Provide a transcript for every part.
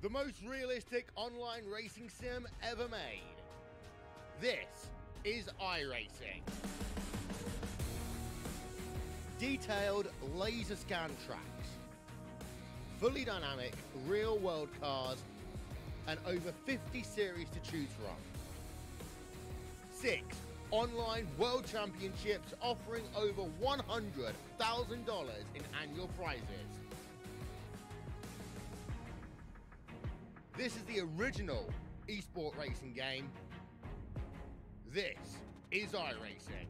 the most realistic online racing sim ever made. This is iRacing. Detailed laser scan tracks, fully dynamic real world cars, and over 50 series to choose from. 6 online world championships offering over $100,000 in annual prizes. This is the original esport racing game. This is iRacing.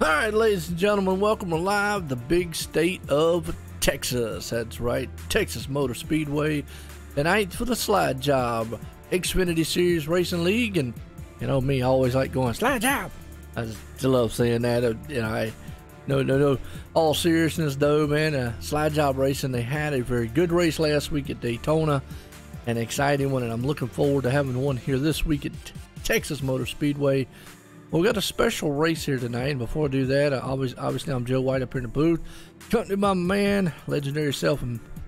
All right, ladies and gentlemen, welcome to live the big state of Texas. That's right, Texas Motor Speedway tonight for the Slide Job Xfinity Series Racing League. And you know me, I always like going Slide Job. I just love saying that. You know, no. All seriousness though, man. Slide Job Racing, they had a very good race last week at Daytona, an exciting one, and I'm looking forward to having one here this week at Texas Motor Speedway. Well, we got a special race here tonight, and before I do that, obviously I'm Joe White up here in the booth, accompanied by my man, legendary self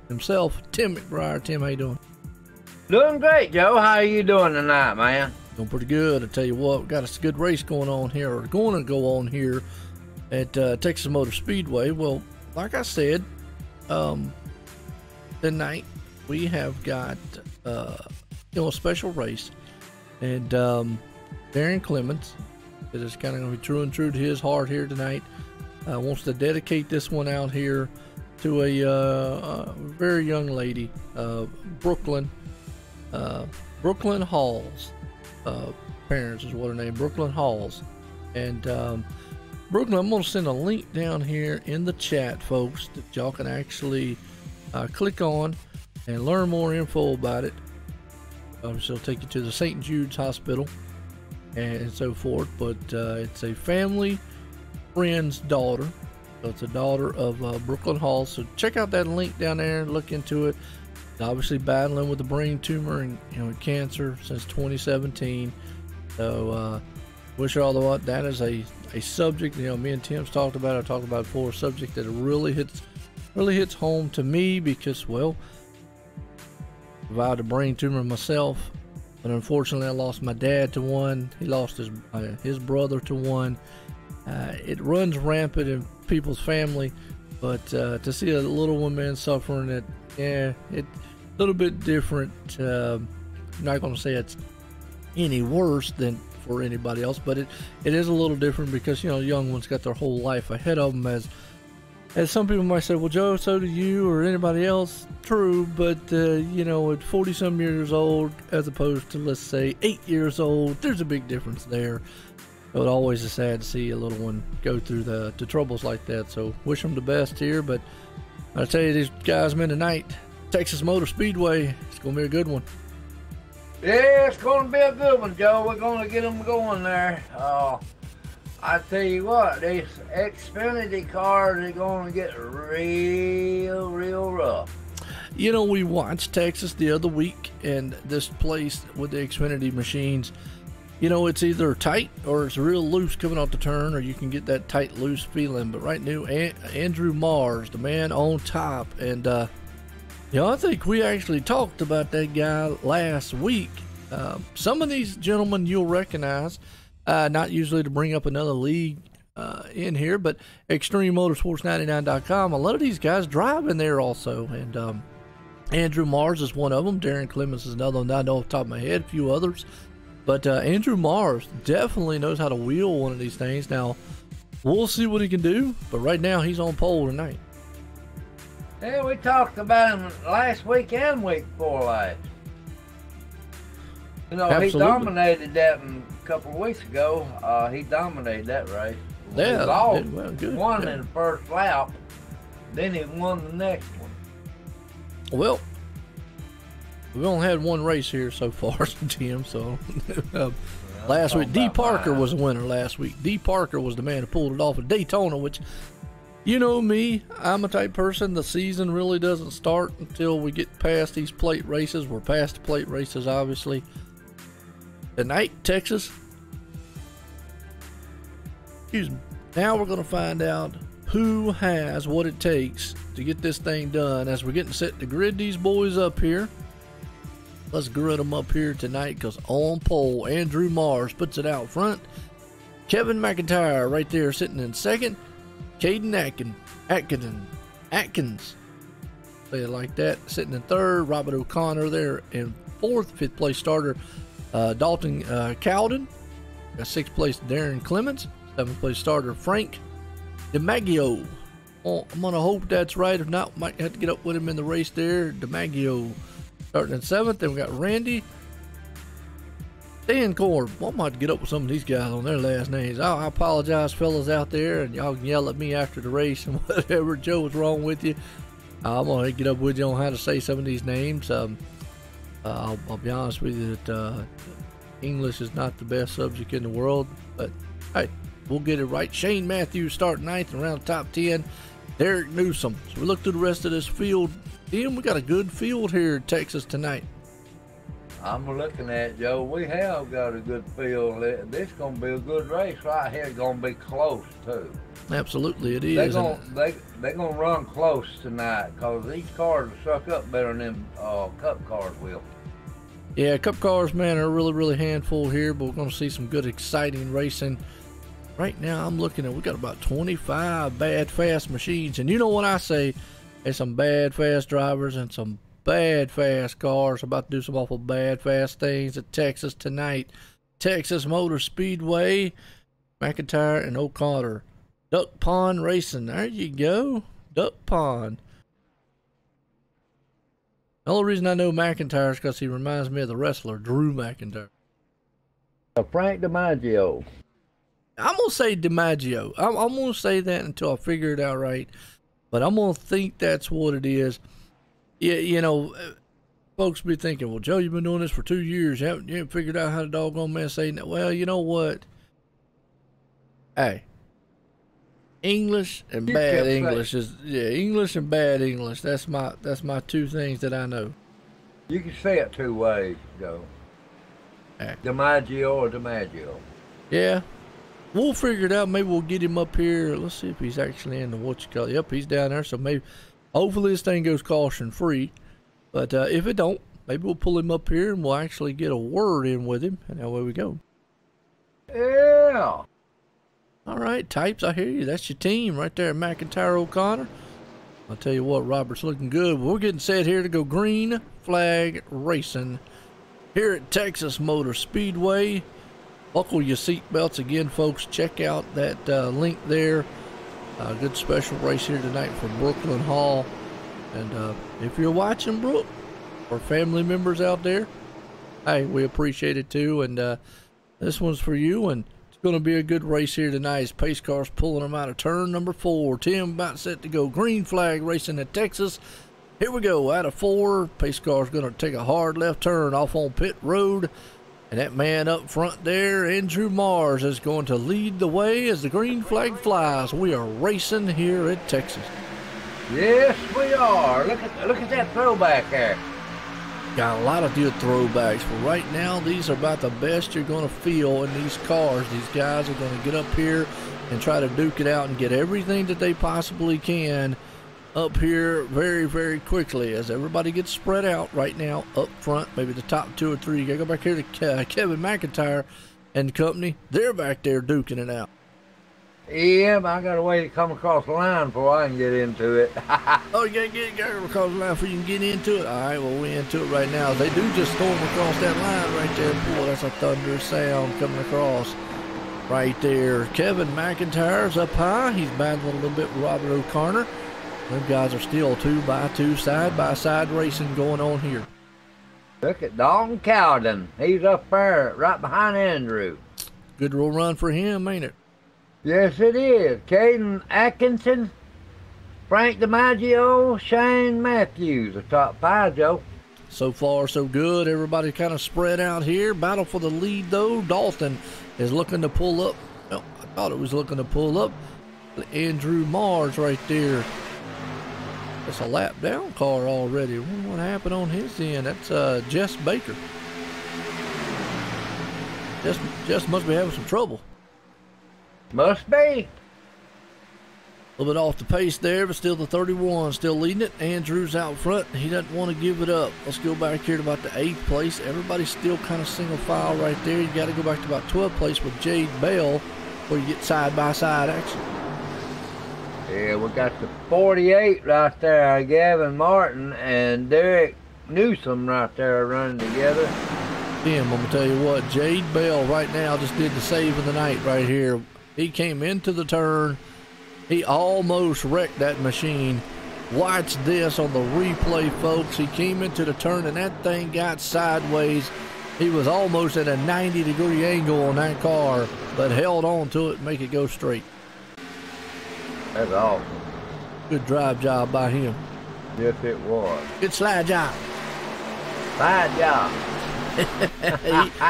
himself, Tim McBride. Tim, how you doing? Doing great, Joe. How are you doing tonight, man? Doing pretty good. I tell you what, we got a good race going on here, or going to go on here at Texas Motor Speedway. Well, like I said, tonight we have got a special race, and Darren Clements, that is kind of going to be true to his heart here tonight, wants to dedicate this one out here to a very young lady, Brooklyn Halls. Parents is what her name, Brooklyn Halls. And Brooklyn, I'm going to send a link down here in the chat, folks, that y'all can actually click on and learn more info about it. Obviously, it'll take you to the St. Jude's Hospital and so forth, but it's a family friend's daughter, so it's a daughter of Brooklyn Hall. So check out that link down there and look into it. Obviously battling with a brain tumor and cancer since 2017. So wish her all the luck. That is a subject, me and Tim's talked about. I talked about it before, a subject that really hits home to me because, well, survived a brain tumor myself. But unfortunately, I lost my dad to one. He lost his brother to one. It runs rampant in people's family, but to see a little one man suffering, it's a little bit different. I'm not going to say it's any worse than for anybody else, but it is a little different because young ones got their whole life ahead of them. As some people might say, well, Joe, so do you or anybody else. True, but, at 40-some years old, as opposed to, let's say, 8 years old, there's a big difference there. So it always is sad to see a little one go through the troubles like that. So wish them the best here. But I'll tell you, these guys, man, tonight, Texas Motor Speedway, it's going to be a good one. Yeah, it's going to be a good one, Joe. We're going to get them going there. I tell you what, these Xfinity cars are going to get real rough. We watched Texas the other week, and this place with the Xfinity machines, it's either tight or it's real loose coming off the turn, or you can get that tight, loose feeling. But right now, Andrew Mars, the man on top, and I think we actually talked about that guy last week. Some of these gentlemen you'll recognize. Not usually to bring up another league in here, but ExtremeMotorsports99.com, a lot of these guys drive in there also, and Andrew Mars is one of them. Darren Clements is another one I know off the top of my head, a few others, but Andrew Mars definitely knows how to wheel one of these things. Now, we'll see what he can do, but right now he's on pole tonight. Yeah, we talked about him last week and week before last. Absolutely. He dominated that a couple of weeks ago. He dominated that race. Yeah, he lost, good. Won in the first lap, then he won the next one. Well, we've only had one race here so far, Tim, so Last week, D. Parker was the winner last week. D. Parker was the man who pulled it off at Daytona, which, you know me, I'm a type person, the season really doesn't start until we get past these plate races. We're past the plate races, obviously. Tonight, Texas. Excuse me. Now we're going to find out who has what it takes to get this thing done. As we're getting set to grid these boys up here. Let's grid them up here tonight, because on pole, Andrew Mars puts it out front. Kevin McIntyre right there sitting in second. Caden Atkins, say it like that, sitting in third. Robert O'Connor there in fourth. Fifth place starter Dalton Cowden. Got sixth place Darren Clements. Seventh place starter Frank DiMaggio. Oh, I'm going to hope that's right. If not, might have to get up with him in the race there. DiMaggio starting in seventh. Then we got Randy Dancorb. Well, I might get up with some of these guys on their last names. I apologize, fellas out there, and y'all can yell at me after the race and whatever. Joe, what's wrong with you? I'm going to get up with you on how to say some of these names. I'll be honest with you that English is not the best subject in the world, but hey, we'll get it right. Shane Matthews starting ninth and around the top 10. Derek Newsom. So we look through the rest of this field. Ian, we got a good field here in Texas tonight. I'm looking at it, Joe. We have got a good field. This is going to be a good race right here. It's going to be close, too. Absolutely, it is. They're going to run close tonight, because these cars will suck up better than them Cup cars will. Yeah, Cup cars, man, are really, really handful here, but we're going to see some good, exciting racing. Right now, I'm looking at, we got about 25 bad, fast machines. And you know what I say? There's some bad, fast drivers and some bad, fast cars. About to do some awful bad, fast things at Texas tonight. Texas Motor Speedway, McIntyre and O'Connor. Duck Pond Racing. There you go. Duck Pond. The only reason I know McIntyre is because he reminds me of the wrestler Drew McIntyre. Frank DiMaggio. I'm going to say DiMaggio. I'm going to say that until I figure it out right. But I'm going to think that's what it is. Yeah, you know, folks be thinking, well, Joe, you've been doing this for 2 years. You haven't figured out how to doggone man say that. Well, you know what? Hey, English and bad English is, English and bad English. That's my two things that I know. You can say it two ways, Joe. Hey. DiMaggio or DiMaggio. Yeah. We'll figure it out. Maybe we'll get him up here. Let's see if he's actually in the what you call it. Yep, he's down there. So maybe, hopefully this thing goes caution free. But if it don't, maybe we'll pull him up here and we'll actually get a word in with him. And away we go. Yeah. All right, types, I hear you. That's your team right there, McIntyre O'Connor. I'll tell you what, Robert's looking good. We're getting set here to go green flag racing here at Texas Motor Speedway. Buckle your seatbelts again, folks. Check out that link there. Good special race here tonight for Brooklyn Hall. And if you're watching, Brooke, or family members out there, hey, we appreciate it too. And this one's for you. And it's going to be a good race here tonight as pace cars pulling them out of turn number 4. Tim about set to go green flag racing at Texas. Here we go. Out of 4, pace car's going to take a hard left turn off on pit road. And that man up front there, Andrew Mars, is going to lead the way as the green flag flies. We are racing here at Texas. Yes, we are. Look at that throwback there. Got a lot of good throwbacks, but right now these are about the best you're going to feel in these cars. These guys are going to get up here and try to duke it out and get everything that they possibly can up here very, very quickly as everybody gets spread out right now up front. Maybe the top 2 or 3. You got to go back here to Kevin McIntyre and company. They're back there duking it out. Yeah, but I got a way to come across the line before I can get into it. Oh, you got to get across the line before you can get into it? All right, well, we're into it right now. They do just storm across that line right there. Boy, that's a thunderous sound coming across right there. Kevin McIntyre's up high. He's battling a little bit with Robert O'Connor. Them guys are still 2x2 side-by-side racing going on here. Look at Dalton Cowden. He's up there right behind Andrew. Good little run for him, ain't it? Yes, it is. Caden Atkinson, Frank DiMaggio, Shane Matthews, the top 5, Joe. So far, so good. Everybody kind of spread out here. Battle for the lead, though. Dalton is looking to pull up. Well, I thought it was looking to pull up. Andrew Mars right there. It's a lap down car already. I wonder what happened on his end. That's Jess Baker. Jess must be having some trouble. Must be. A little bit off the pace there, but still the 31, still leading it. Andrew's out front. He doesn't want to give it up. Let's go back here to about the 8th place. Everybody's still kind of single file right there. You got to go back to about 12th place with Jade Bell where you get side-by-side action. Yeah, we got the 48 right there, Gavin Martin and Derek Newsom right there running together. Tim, I'm going to tell you what, Jade Bell right now just did the save of the night right here. He came into the turn. He almost wrecked that machine. Watch this on the replay, folks. He came into the turn and that thing got sideways. He was almost at a 90-degree angle on that car, but held on to it and make it go straight. That's awesome. Good drive job by him. Yes, it was. Good slide job. Slide job.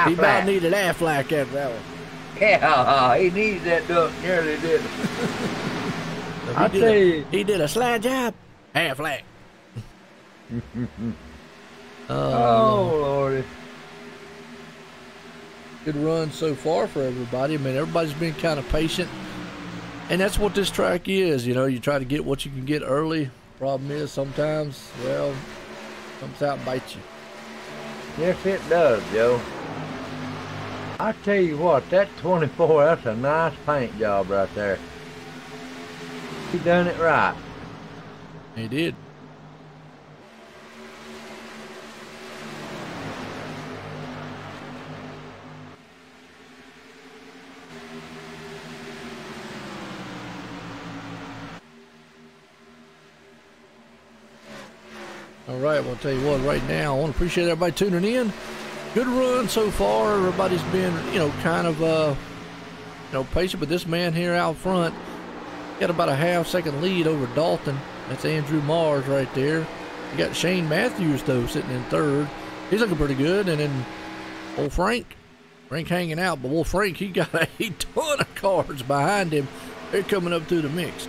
he about needed Aflac after that one. Yeah, he needed that duck. Nearly did. I tell you, he did a slide job. Aflac. Oh, Lordy. Good run so far for everybody. I mean, everybody's been kind of patient. And that's what this track is. You know, you try to get what you can get early. Problem is sometimes, well, comes out and bites you. Yes, it does, Joe. I tell you what, that 24, that's a nice paint job right there. He done it right. He did. All right, well, I'll tell you what, right now, I want to appreciate everybody tuning in. Good run so far. Everybody's been, kind of, patient. But this man here out front got about a half-second lead over Dalton. That's Andrew Mars right there. You got Shane Matthews, though, sitting in third. He's looking pretty good. And then old Frank hanging out. But old Frank, he got a ton of cars behind him. They're coming up through the mix.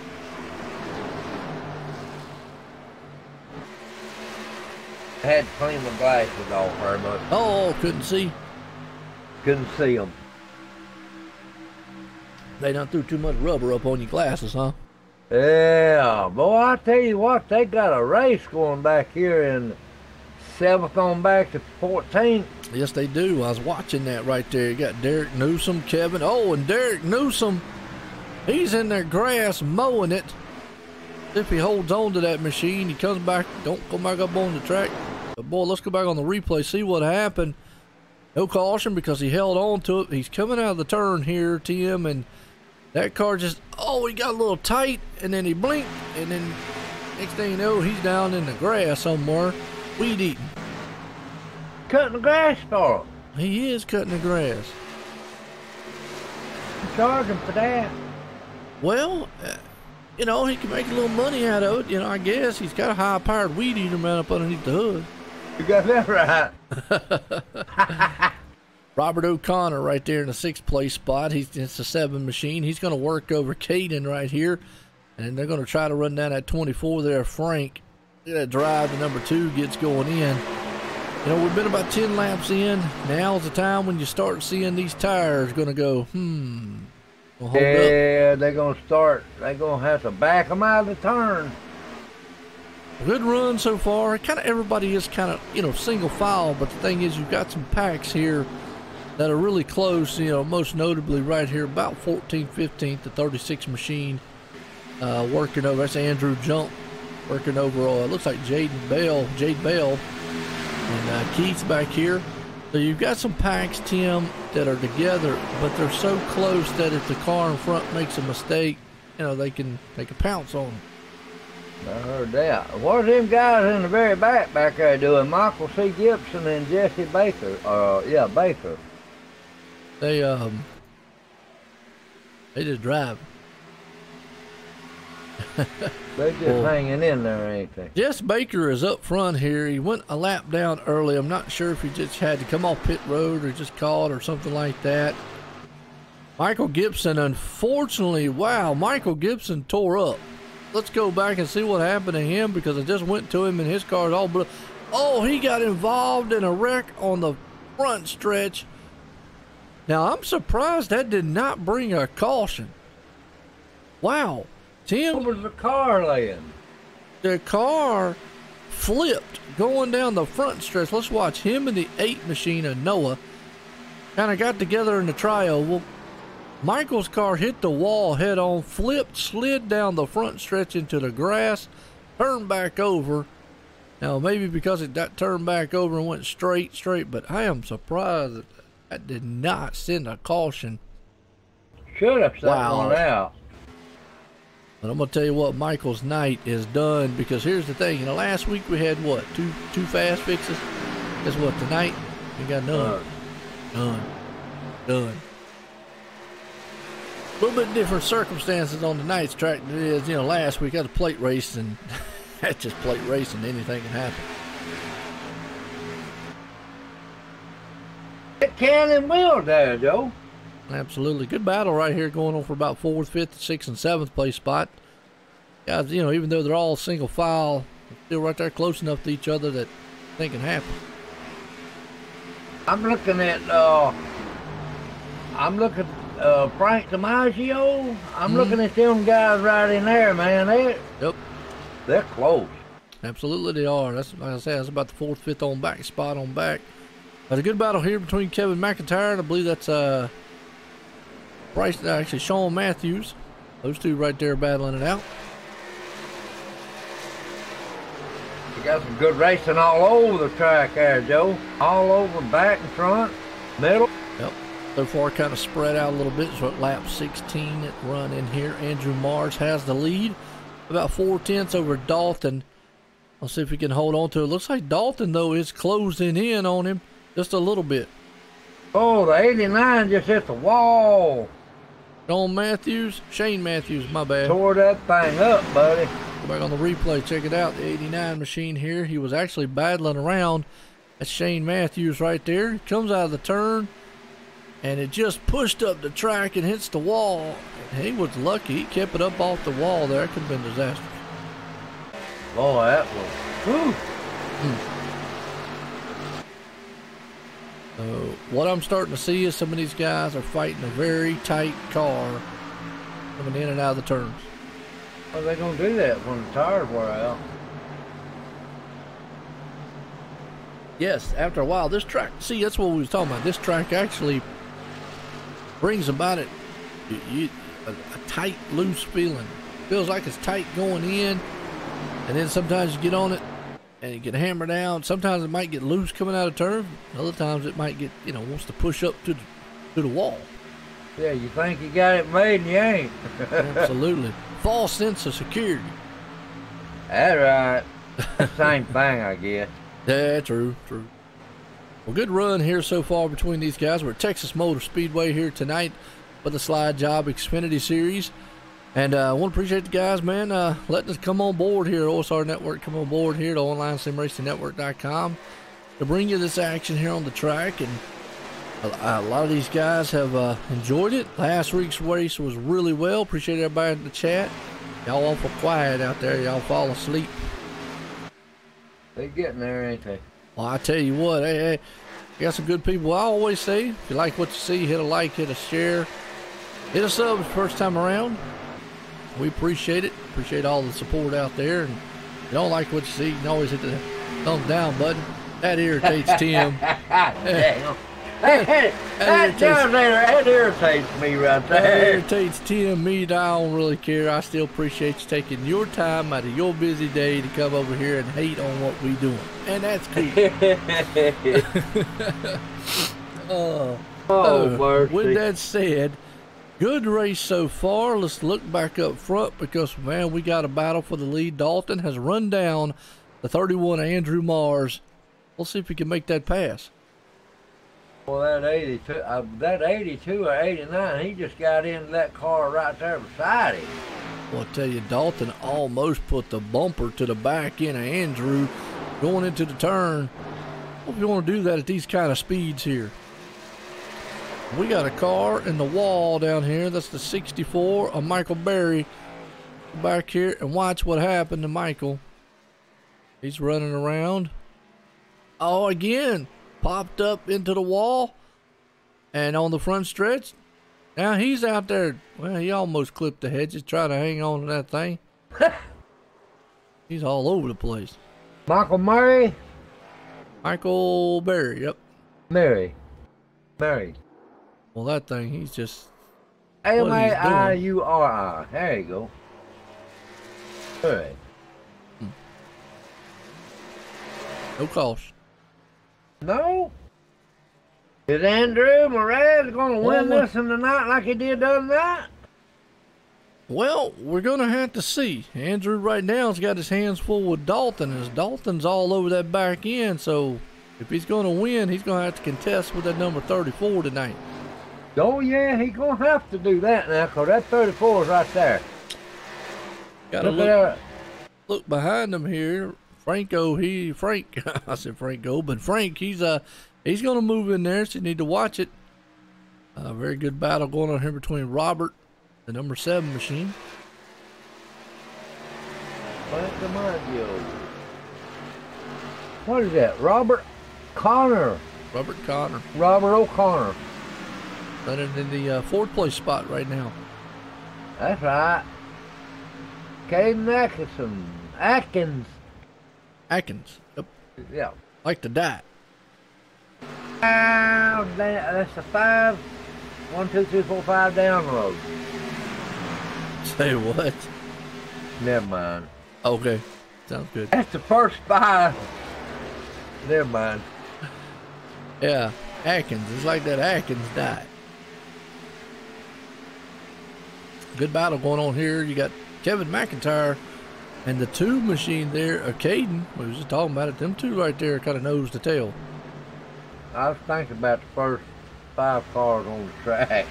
I had to clean my glasses off very much. Oh, couldn't see. Couldn't see them. They done threw too much rubber up on your glasses, huh? Yeah, boy, I tell you what, they got a race going back here in 7th on back to 14th. Yes, they do. I was watching that right there. You got Derek Newsom, Kevin. Oh, and Derek Newsom, he's in their grass mowing it. If he holds on to that machine, he comes back, don't go back up on the track. But boy, let's go back on the replay, see what happened. No caution because he held on to it. He's coming out of the turn here, Tim, and that car just, he got a little tight, and then he blinked, and then next thing you know, he's down in the grass somewhere, weed eating. Cutting the grass for him. He is cutting the grass. Charge him for that. Well, he can make a little money out of it. I guess he's got a high-powered weed eater man up underneath the hood. You got that right. Robert O'Connor right there in the 6th place spot. It's a 7 machine. He's going to work over Caden right here. And they're going to try to run down that 24 there, Frank. Look at that drive to number 2 gets going in. We've been about 10 laps in. Now's the time when you start seeing these tires going to go, hold yeah, they're going to have to back them out of the turn. Good run so far. Everybody is single file, but the thing is, you've got some packs here that are really close. Most notably right here, about 14th, 15th, the 36 machine working over. That's Andrew Jump working over. It looks like Jade Bell, and Keith's back here. So you've got some packs, Tim, that are together, but they're so close that if the car in front makes a mistake, they can pounce on them. I heard that. What are them guys in the very back there doing? Michael C. Gibson and Jesse Baker. Baker. They just drive. They're just hanging in there, ain't they? Jess Baker is up front here. He went a lap down early. I'm not sure if he just had to come off pit road or just caught or something like that. Michael Gibson, unfortunately, wow, Michael Gibson tore up. Let's go back and see what happened to him because I just went to him and his car's all blue. Oh, he got involved in a wreck on the front stretch. Now, I'm surprised that did not bring a caution. Wow. Tim, What was the car laying? the car flipped going down the front stretch. Let's watch him and the 8 machine of Noah kind of got together in the tri-oval. Michael's car hit the wall head on, flipped, slid down the front stretch into the grass, turned back over. Now, maybe because it got turned back over and went straight, but I am surprised that that did not send a caution. Should have sent one out. But I'm going to tell you what, Michael's night is done because here's the thing. Last week we had, what, two fast fixes? Guess what, tonight we got none. Done. A little bit different circumstances on tonight's track than it is, last week. I had a plate race, and that's just plate racing. Anything can happen. It can and will there, Joe. Absolutely. Good battle right here going on for about 4th, 5th, 6th, and 7th place spot. Guys, even though they're all single file, they're still right there close enough to each other that anything can happen. I'm looking at Frank DiMaggio. I'm looking at them guys right in there, man. They're close. Absolutely they are. That's, like I said, that's about the 4th, 5th on back spot on back. But a good battle here between Kevin McIntyre and I believe that's Sean Matthews. Those two right there battling it out. You got some good racing all over the track there, Joe. All over, back and front, middle. Yep. So far kind of spread out a little bit. So at lap 16 at run in here, Andrew Mars has the lead. About 4/10 over Dalton. Let's see if we can hold on to it. Looks like Dalton, though, is closing in on him just a little bit. Oh, the 89 just hit the wall. Shane Matthews, my bad. Tore that thing up, buddy. Go back on the replay, check it out. The 89 machine here. He was actually battling around. That's Shane Matthews right there. He comes out of the turn, and it just pushed up the track and hits the wall. And he was lucky. He kept it up off the wall there. It could have been disastrous. Boy, that was... Whew. So what I'm starting to see is some of these guys are fighting a very tight car coming in and out of the turns. Well, they're going to do that when the tires wear out. Yes, after a while, this track, see, that's what we was talking about. This track actually brings about it a tight, loose feeling. Feels like it's tight going in, and then sometimes you get on it and you get hammered down. Sometimes it might get loose coming out of turn. Other times it might get, wants to push up to the wall. Yeah, you think you got it made and you ain't. Absolutely. False sense of security. That's right. Same thing, I guess. Yeah, true. Well, good run here so far between these guys. We're at Texas Motor Speedway here tonight for the Slide Jawb Xfinity Series. And I want to appreciate the guys, man, letting us come on board here, OSR Network, come on board here to OnlineSimRacingNetwork.com to bring you this action here on the track. And a lot of these guys have enjoyed it. Last week's race was really well. Appreciate everybody in the chat. Y'all awful quiet out there. Y'all fall asleep. They're getting there, ain't they? Well, I tell you what, hey, you got some good people. I always say, if you like what you see, hit a like, hit a share, hit a sub the first time around. We appreciate it. Appreciate all the support out there. And if you don't like what you see, you can always hit the thumbs down button. That irritates Tim. That irritates me right there. That irritates Tim. Me, I don't really care. I still appreciate you taking your time out of your busy day to come over here and hate on what we doing. And that's cool. With that said, good race so far. Let's look back up front because, man, we got a battle for the lead. Dalton has run down the 31 Andrew Mars. We'll see if he can make that pass. Well, that 82 or 89, he just got into that car right there beside him. Well, I tell you, Dalton almost put the bumper to the back end of Andrew going into the turn. Hope you want to do that at these kind of speeds here. We got a car in the wall down here. That's the 64 of Michael Berry back here. And watch what happened to Michael. He's running around. Oh, again, popped up into the wall. And on the front stretch, now he's out there. Well, he almost clipped the hedges trying to hang on to that thing. He's all over the place. Michael Murray? Michael Berry, yep. Murray. Well, that thing, he's just... M-A-I-U-R-I. There you go. Good. No cost. No? Is Andrew Moraz going to win this in the night like he did the other night? Well, we're going to have to see. Andrew right now has got his hands full with Dalton, as Dalton's all over that back end, so if he's going to win, he's going to have to contest with that number 34 tonight. Oh, yeah, he's going to have to do that now, because that 34 is right there. Got to look behind him here. Frank, I said Franco, but Frank, he's going to move in there, so you need to watch it. Very good battle going on here between Robert, the number 7 machine. What is that? Robert O'Connor. Running in the 4th place spot right now. That's right. Caden Atkins. Yep. Yeah. Like to die. That's the 5. 1, 2, 3, 4, 5 down the road. Say what? Never mind. Okay. Sounds good. That's the first 5. Never mind. Yeah. Atkins. It's like that Atkins died. Good battle going on here. You got Kevin McIntyre and the 2 machine there, Caden. We was just talking about it. Them 2 right there kind of nose to tail. I was thinking about the first 5 cars on the track.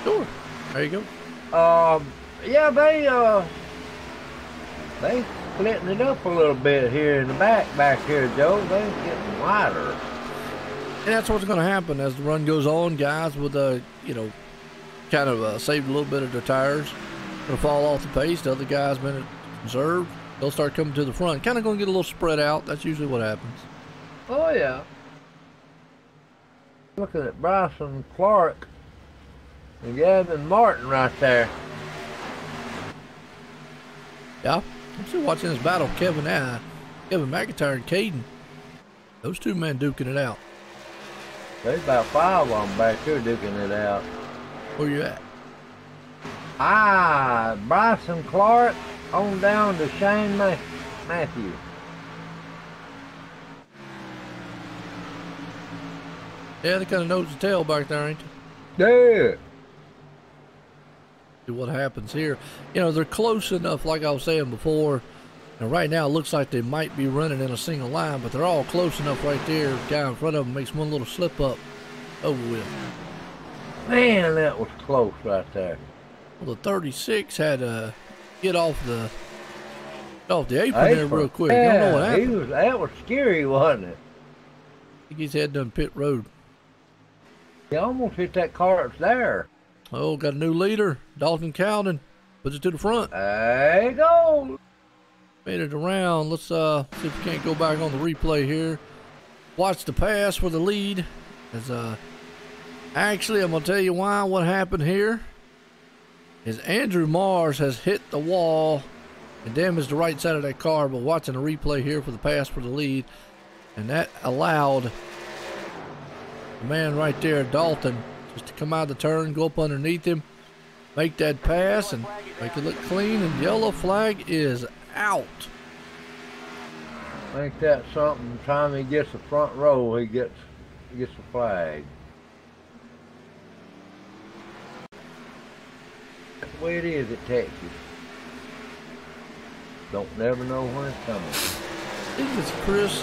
Sure. There you go. Yeah, they splitting it up a little bit here in the back here, Joe. They getting wider. And that's what's going to happen as the run goes on. Guys with kind of saved a little bit of their tires, going to fall off the pace. The other guys been conserved. They'll start coming to the front. Kind of going to get a little spread out. That's usually what happens. Oh yeah. Looking at Bryson Clark and Gavin Martin right there. Yeah, I'm still watching this battle. Kevin McIntyre and Caden. Those 2 men duking it out. There's about 5 of them back there duking it out. Where you at? Bryson Clark on down to Shane Matthews. Yeah, they kind of nose the tail back there, ain't they? Yeah. See what happens here. They're close enough, like I was saying before. And right now, it looks like they might be running in a single line, but they're all close enough right there. The guy in front of them makes one little slip up. Over with. Man, that was close right there. Well, the 36 had to get off the apron there real quick. Yeah, I don't know what happened. That was scary, wasn't it? I think he's heading down pit road. He almost hit that car that's there. Oh, got a new leader. Dalton Cowden puts it to the front. There you go. Made it around. Let's see if we can't go back on the replay here. Watch the pass for the lead. Actually, I'm going to tell you why. What happened here is Andrew Mars has hit the wall and damaged the right side of that car, but watching the replay here for the pass for the lead, and that allowed the man right there, Dalton, just to come out of the turn, go up underneath him, make that pass, and make it look clean, and yellow flag is out. I think that's something. Time he gets the front row, he gets the flag. That's the way it is at Texas. Don't never know when it's coming. I think it's Chris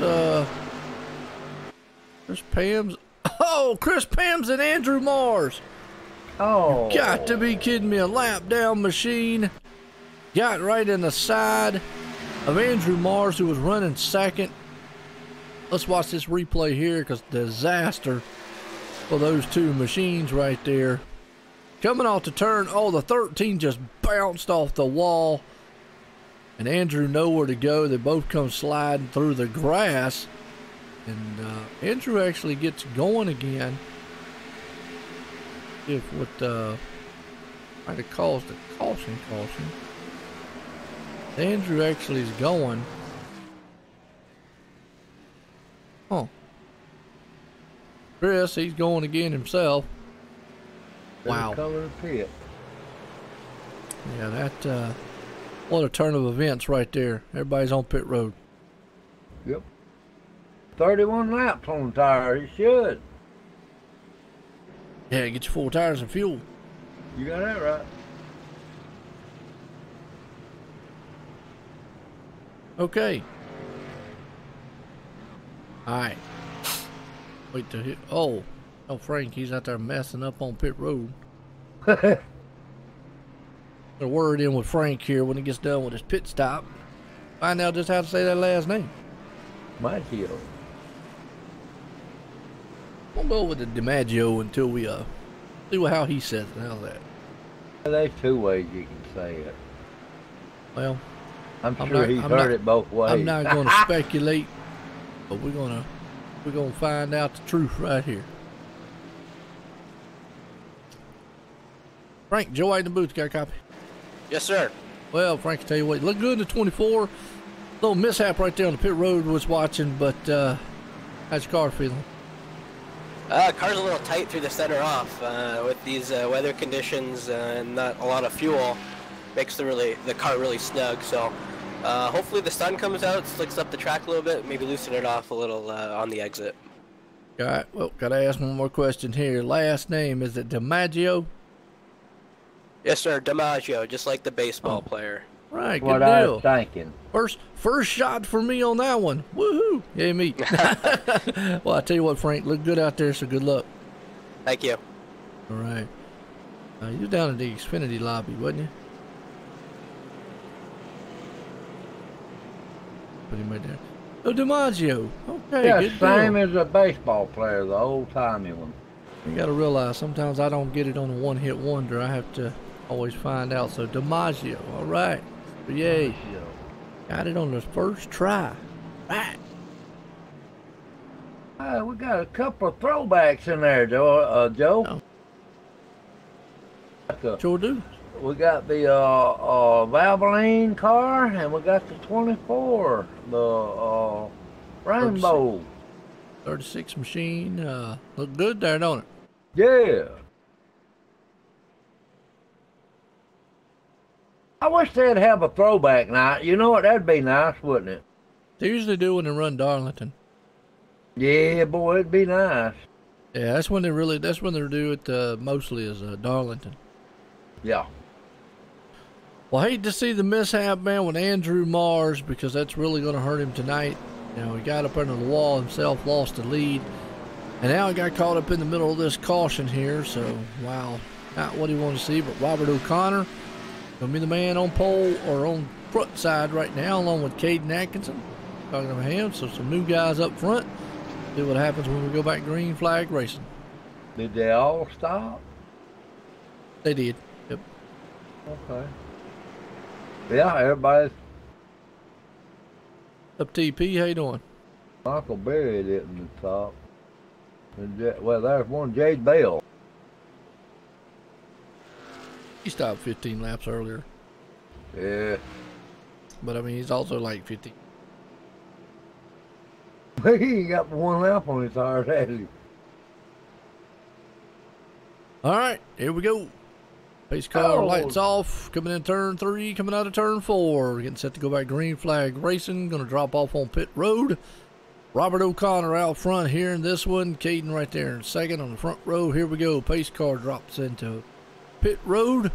Pams. Oh, Chris Pams and Andrew Mars. Oh. You got to be kidding me. A lap down machine. got right in the side of Andrew Mars, who was running second. Let's watch this replay here, because disaster for those two machines right there. Coming off the turn, oh, the 13 just bounced off the wall. And Andrew nowhere to go. They both come sliding through the grass. And Andrew actually gets going again. If what might have caused a caution. Andrew actually is going. Oh. Chris, he's going again himself. Wow. Color pit. Yeah, that, what a turn of events right there. Everybody's on pit road. Yep. 31 laps on the tire. It should. Yeah, get your full tires and fuel. You got that right. Okay. Alright. Wait to hit. Oh, Frank, he's out there messing up on pit road. A word in with Frank here when he gets done with his pit stop. Find out just how to say that last name. Maggio. We'll go with the DiMaggio until we see how he says it. How's that? There's two ways you can say it. Well, I'm sure he's heard it both ways. I'm not going to speculate, but we're gonna find out the truth right here. Frank, Joe White in the booth, got a copy? Yes, sir. Well, Frank, I tell you what, look good in the 24. Little mishap right there on the pit road was watching, but how's your car feeling? Car's a little tight through the center off with these weather conditions and not a lot of fuel. Makes the car really snug. So hopefully the sun comes out, slicks up the track a little bit, maybe loosen it off a little on the exit. All right. Well, gotta ask one more question here. Last name, is it DiMaggio? Yes, sir. DiMaggio, just like the baseball player. Right. Good what deal. I was thinking. First shot for me on that one. Woohoo! Yeah, me. Well, I tell you what, Frank, look good out there. So good luck. Thank you. All right. You were down in the Xfinity lobby, wasn't you? Put him right there. Oh, DiMaggio. Okay, Yeah, good same deal. as a baseball player, the old-timey one. You got to realize sometimes I don't get it on a one-hit wonder. I have to always find out. So DiMaggio. All right. Yay. Got it on the first try. Right. We got a couple of throwbacks in there, Joe. Oh. Sure do. We got the Valvoline car, and we got the 24, the Rainbow. 36 machine. Look good there, don't it? Yeah. I wish they'd have a throwback night. You know what? That'd be nice, wouldn't it? They usually do when they run Darlington. Yeah, boy, it'd be nice. Yeah, that's when they do it mostly is Darlington. Yeah. Well, I hate to see the mishap, man, with Andrew Mars, because that's really going to hurt him tonight. You know, he got up under the wall himself, lost the lead, and now he got caught up in the middle of this caution here. So, wow, not what he wanted to see. But Robert O'Connor gonna be the man on pole or on front side right now, along with Caden Atkinson. Talking about him, so some new guys up front. See what happens when we go back green flag racing. Did they all stop? They did. Yep. Okay. Yeah, everybody's. Up TP, how you doing? Michael Berry didn't stop. Well, there's one, Jade Bell. He stopped 15 laps earlier. Yeah. But I mean, he's also like 50. He ain't got one lap on his tires, has he? All right, here we go. Pace car, lights off. Coming in turn 3, coming out of turn 4. Getting set to go back green flag racing. Going to drop off on pit road. Robert O'Connor out front here in this one. Caden right there in second on the front row. Here we go. Pace car drops into pit road.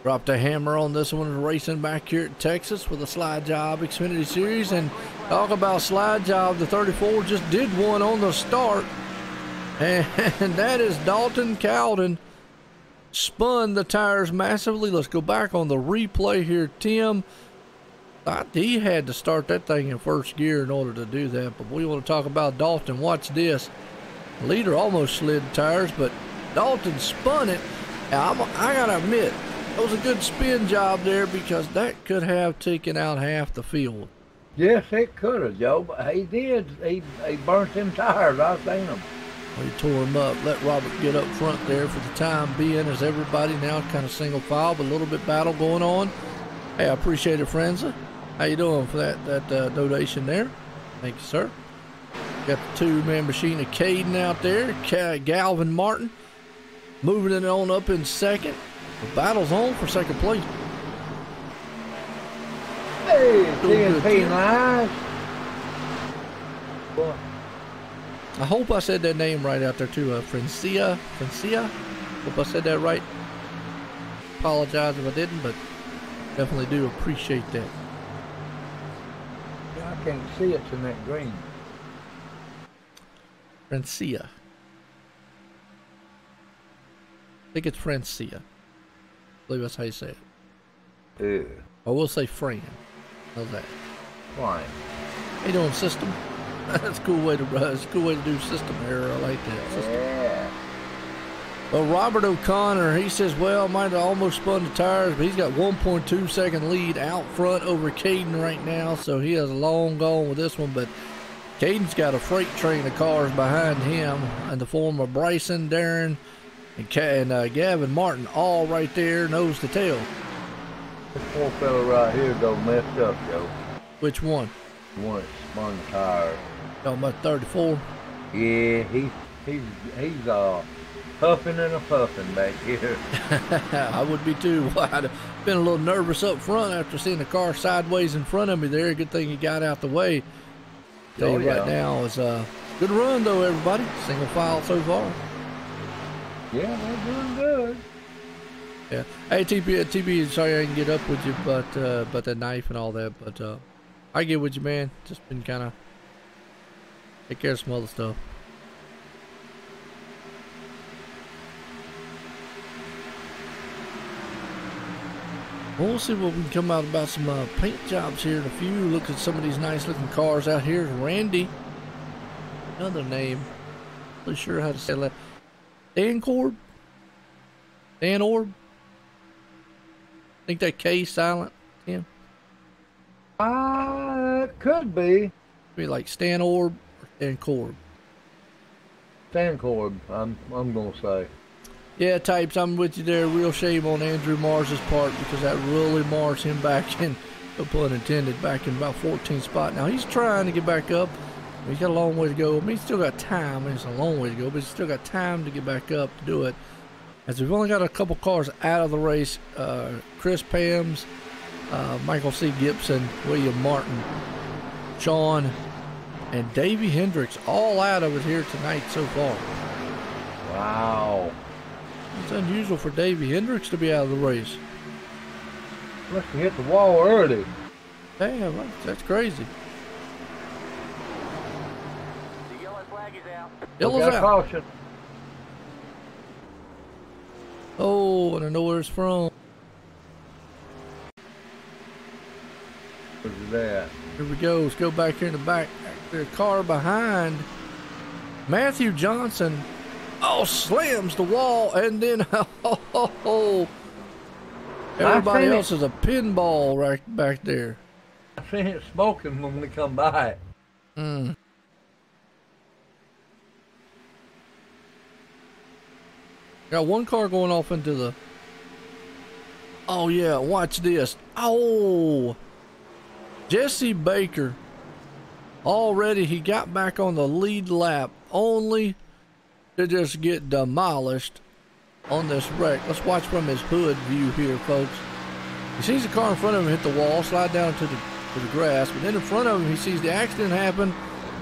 Dropped a hammer on this one, racing back here at Texas with a Slide Job Xfinity Series. And talk about Slide Job, the 34 just did one on the start. And that is Dalton Cowden. spun the tires massively. Let's go back on the replay here, Tim. He had to start that thing in first gear in order to do that, but we want to talk about Dalton. Watch this. Leader almost slid tires, but Dalton spun it. I gotta admit, it was a good spin job there because that could have taken out half the field. Yes, it could have, Joe, but he did. He burnt them tires. I've seen them. He tore him up. Let Robert get up front there for the time being, as everybody now kind of single file, but a little bit battle going on. Hey, I appreciate it, Franza. How you doing for that donation there? Thank you, sir. Got the two-man machine of Caden out there. Galvin Martin moving it on up in second. The battle's on for second place. Hey, TNT nice. I hope I said that name right out there too. Francia. Hope I said that right. Apologize if I didn't, but definitely do appreciate that. I can't see it in that green. Francia. I think it's Francia. I believe that's how you say it. Ew. I will say Fran. How's that? Fine. How you doing, system? That's a cool way to do system error. I like that. System. Yeah. Well, Robert O'Connor, he says, well, might have almost spun the tires, but he's got 1.2 second lead out front over Caden right now, so he has a long gone with this one, but Caden's got a freight train of cars behind him in the form of Bryson, Darren, and Gavin Martin, all right there, nose to tail. This poor fella right here got messed up, Joe. Which one? The one that spun the tires. Talking about 34? Yeah, he's huffing and a puffing back here. I would be too. I'd have been a little nervous up front after seeing the car sideways in front of me there. Good thing he got out the way. Tell you right now, it's a good run though, everybody. Single file so far. Yeah, they're doing good. Yeah. Hey, TB, sorry I didn't get up with you, but that knife and all that. But I get with you, man. Just been kind of take care of some other stuff. We'll see what we can come out about some paint jobs here in a few. Look at some of these nice looking cars out here. Randy, another name. Not really sure how to say that. Dan Orb. Think that K silent? Yeah. It could be. Be like Stan Orb or Stan Corb. Stan Corb, I'm gonna say. Yeah, types, I'm with you there. Real shame on Andrew Mars's part because that really mars him back in, no pun intended, back in about 14th spot. Now he's trying to get back up. He's got a long way to go. I mean, he's still got time. I mean, it's a long way to go, but he's still got time to get back up to do it. As we've only got a couple cars out of the race, Chris Pams, Michael C. Gibson, William Martin, Sean, and Davey Hendricks all out of it here tonight so far. Wow. It's unusual for Davey Hendricks to be out of the race. Must have hit the wall early. Damn, that's crazy. The yellow flag is out. Yellow's out. Caution. Oh, and I know where it's from. Where's that? Here we go. Let's go back here in the back. The car behind Matthew Johnson. Oh, slams the wall, and then everybody else is a pinball right back there. I seen it smoking when we come by. Got one car going off into the. Oh yeah, watch this. Oh, Jesse Baker. Already he got back on the lead lap, only to just get demolished on this wreck. Let's watch from his hood view here, folks. He sees the car in front of him hit the wall, slide down to the grass, but then in front of him he sees the accident happen.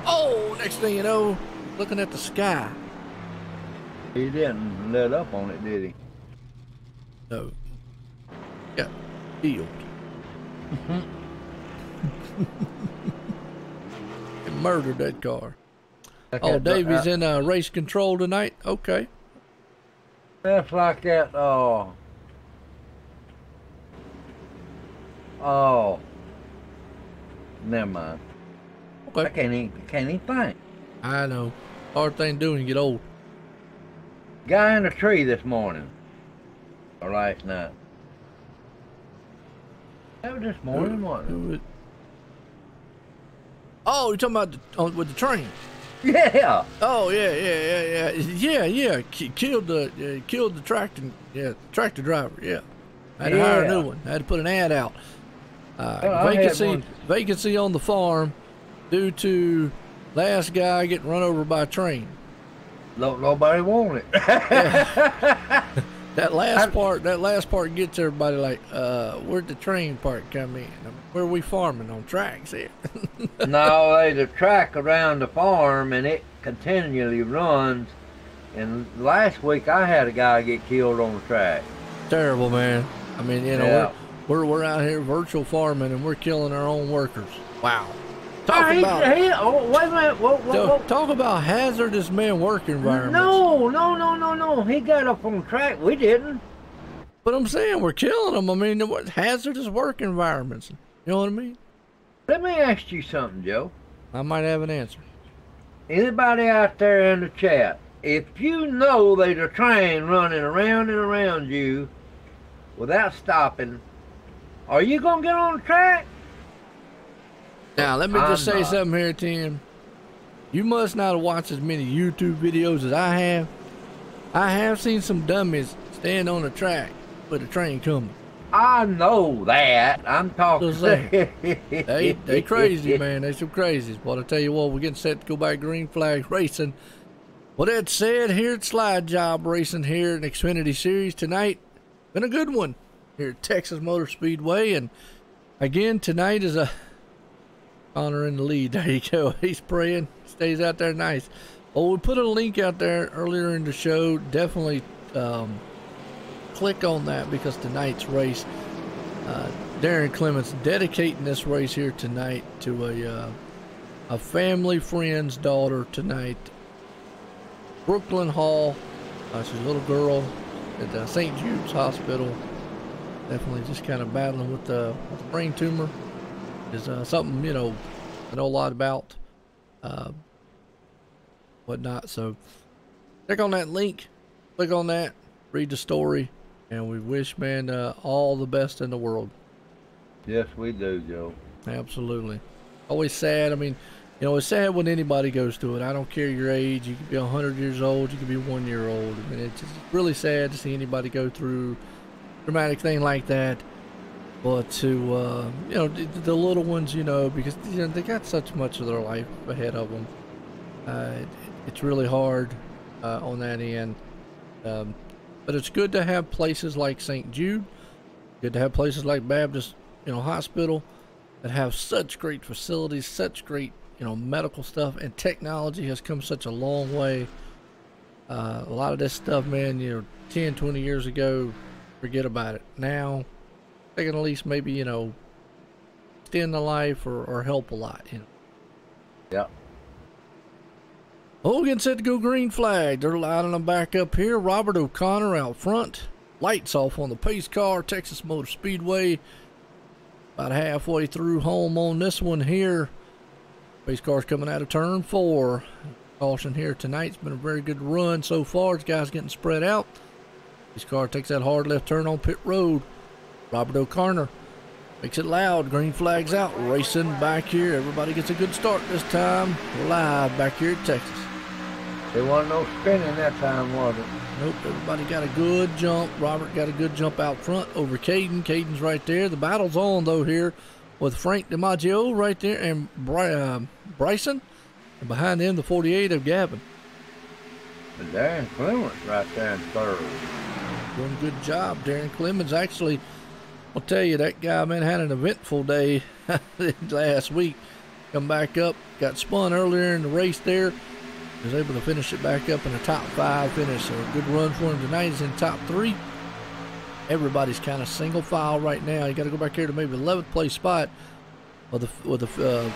Oh, next thing you know, looking at the sky. He didn't let up on it, did he? No. Got healed. He murdered that car. Oh, Davey's in race control tonight? Okay. That's like that. Oh. Never mind. Okay. I can't even think. I know. Hard thing to do when you get old. Guy in a tree this morning. Or last night. That was this morning, wasn't it? Oh, you're talking about with the train? Yeah. Oh yeah. Killed the tractor driver. Yeah, I had to hire a new one. I had to put an ad out. Vacancy on the farm due to last guy getting run over by a train. Nobody wanted it. That last part gets everybody like, where'd the train part come in? Where are we farming on tracks here? No, there's a track around the farm and it continually runs. And last week I had a guy get killed on the track. Terrible, man. I mean, you know, we're out here virtual farming and we're killing our own workers. Wow. Talk about wait a minute. Whoa. Talk about hazardous man work environments. No. He got up on the track. We didn't. But I'm saying we're killing them. I mean, what hazardous work environments? You know what I mean? Let me ask you something, Joe. I might have an answer. Anybody out there in the chat, if you know there's a train running around and around you without stopping, are you gonna get on the track? Now, let me just say something here, Tim. You must not have watched as many YouTube videos as I have. I have seen some dummies stand on the track with a train coming. I know that. I'm talking. They crazy, man. They some crazies. But I tell you what, we're getting set to go back green flag racing. With that said, here at Slide Job Racing here in Xfinity Series tonight, been a good one here at Texas Motor Speedway. And again, tonight is a Connor in the lead. There you go. He's praying. Stays out there nice. Well, we put a link out there earlier in the show. Definitely click on that because tonight's race, Darren Clements dedicating this race here tonight to a family friend's daughter tonight. Brooklyn Hall. She's a little girl at St. Jude's Hospital. Definitely just kind of battling with the brain tumor. Is something, you know, I know a lot about, whatnot. So click on that link, click on that, read the story, and we wish, man, all the best in the world. Yes, we do, Joe. Absolutely. Always sad. I mean, you know, it's sad when anybody goes through it. I don't care your age. You could be 100 years old. You could be 1 year old. I mean, it's just really sad to see anybody go through a dramatic thing like that. But to, you know, the little ones, you know, because, you know, they got such much of their life ahead of them. It's really hard on that end. But it's good to have places like St. Jude, good to have places like Baptist, you know, Hospital that have such great facilities, such great, you know, medical stuff, and technology has come such a long way. A lot of this stuff, man, you know, 10, 20 years ago, forget about it. Now, they can at least maybe, you know, extend the life or help a lot, you know. Yep. Oh, getting set to go green flag. They're lining them back up here. Robert O'Connor out front. Lights off on the pace car. Texas Motor Speedway. About halfway through home on this one here. Pace car's coming out of turn 4. Caution here tonight. It's been a very good run so far. This guy's getting spread out. Pace car takes that hard left turn on pit road. Robert O'Connor makes it loud. Green flag's out. Racing back here. Everybody gets a good start this time. Live back here at Texas. There wasn't no spinning that time, was it? Nope. Everybody got a good jump. Robert got a good jump out front over Caden. Caden's right there. The battle's on, though, here with Frank DiMaggio right there and Bryson. And behind him, the 48 of Gavin. And Darren Clements right there in third. Doing a good job. Darren Clements actually, I'll tell you, that guy, man, had an eventful day last week. Come back up, got spun earlier in the race there. Was able to finish it back up in a top 5 finish. So a good run for him tonight. He's in top 3. Everybody's kind of single file right now. You got to go back here to maybe 11th place spot with the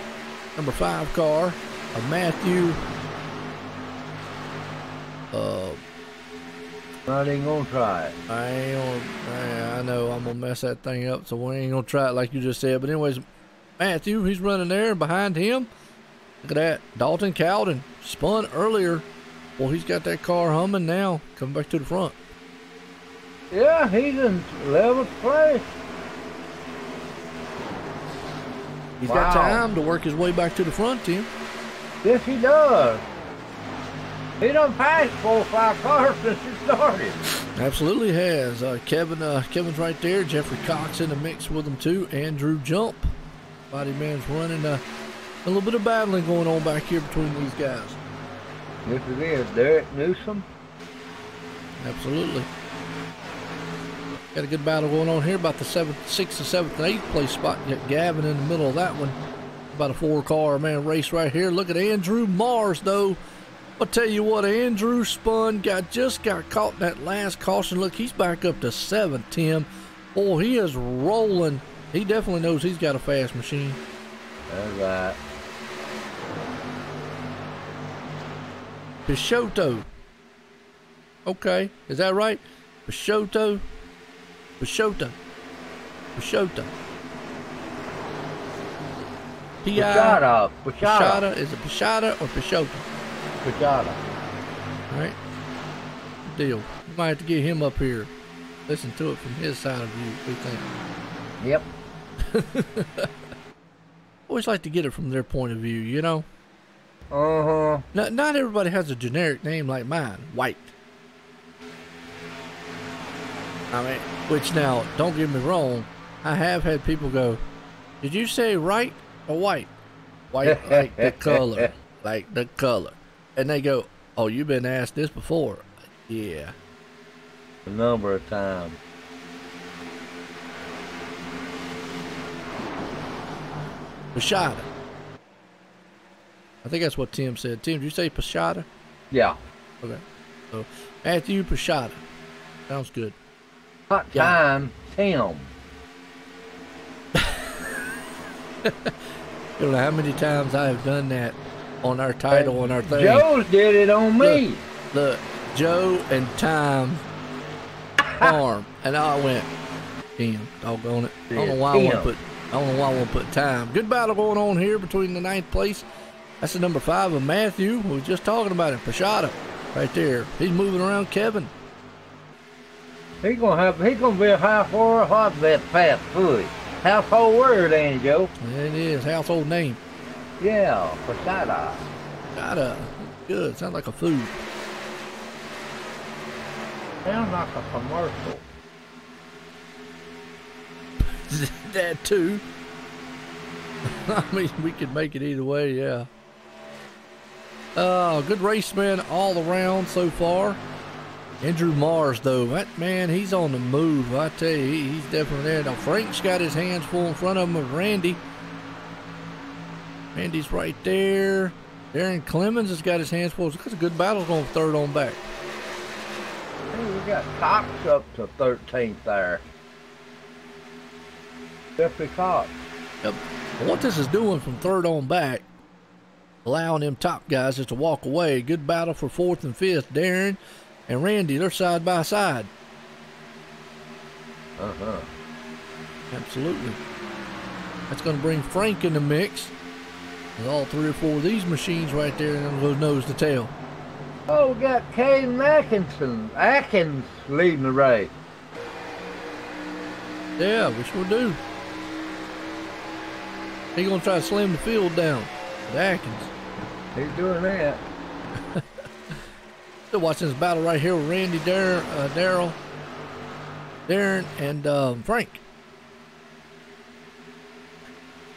number 5 car of Matthew Not even gonna try it. I know I'm gonna mess that thing up, so we ain't gonna try it like you just said. But anyways, Matthew, he's running there, and behind him, look at that, Dalton Cowden spun earlier. Well, he's got that car humming now, coming back to the front. Yeah, he's in 11th place. He's got time to work his way back to the front, Tim. Yes, he does. He done passed 4 or 5 cars since it started. Absolutely has. Kevin's right there. Jeffrey Cox in the mix with him too. Andrew Jump. Body man's running a little bit of battling going on back here between these guys. Yes, it is. Derek Newsom. Absolutely. Got a good battle going on here about the 6th, 7th, and 8th place spot. You got Gavin in the middle of that one. About a 4-car man race right here. Look at Andrew Mars though. I'll tell you what, Andrew spun, just got caught in that last caution. Look, he's back up to 7th, Tim. Oh, he is rolling. He definitely knows he's got a fast machine. That's right. Peixoto. Okay, is that right? Peixoto. Peixoto. Peixoto. Peixoto. Is it Peixoto or Peixoto? Peixoto. All right. Good deal. You might have to get him up here. Listen to it from his side of view. What do you think? Yep. Always like to get it from their point of view, you know? Uh-huh. Not everybody has a generic name like mine. White. I mean, which now, don't get me wrong, I have had people go, did you say right or white? White like the color. Like the color. And they go, oh, you've been asked this before. Yeah. A number of times. Peixoto. I think that's what Tim said. Tim, did you say Peixoto? Yeah. Okay. So, Matthew Peixoto. Sounds good. Hot time, Tim. You don't know how many times I have done that on our title, on our thing. Joe did it on me. Look, Joe and Time Farm. And I went, damn, doggone it. I don't know why I want to put Time. Good battle going on here between the 9th place. That's the number 5 of Matthew. We were just talking about him. Peixoto. Right there. He's moving around Kevin. He's gonna be a household fast food. Household word, ain't it, Joe? It is. Household name. Yeah, Peixoto. Peixoto. Good. Sounds like a food. Sounds like a commercial. That too. I mean, we could make it either way, yeah. Good raceman all around so far. Andrew Mars, though, that man, he's on the move. I tell you, he's definitely there. Now, Frank's got his hands full in front of him with Randy. Randy's right there. Darren Clemens has got his hands full. It's a good battle going 3rd on back. Hey, we got Cox up to 13th there. Jeffrey Cox. Yep. What this is doing from 3rd on back, allowing them top guys just to walk away. Good battle for 4th and 5th. Darren and Randy, they're side by side. Uh-huh. Absolutely. That's going to bring Frank in the mix. With all 3 or 4 of these machines right there, and goes nose to tail. Oh, we got Caden Atkins leading the race. Yeah, we sure do. He's going to try to slim the field down with Atkins. He's doing that. Still watching this battle right here with Randy, Darren, and Frank.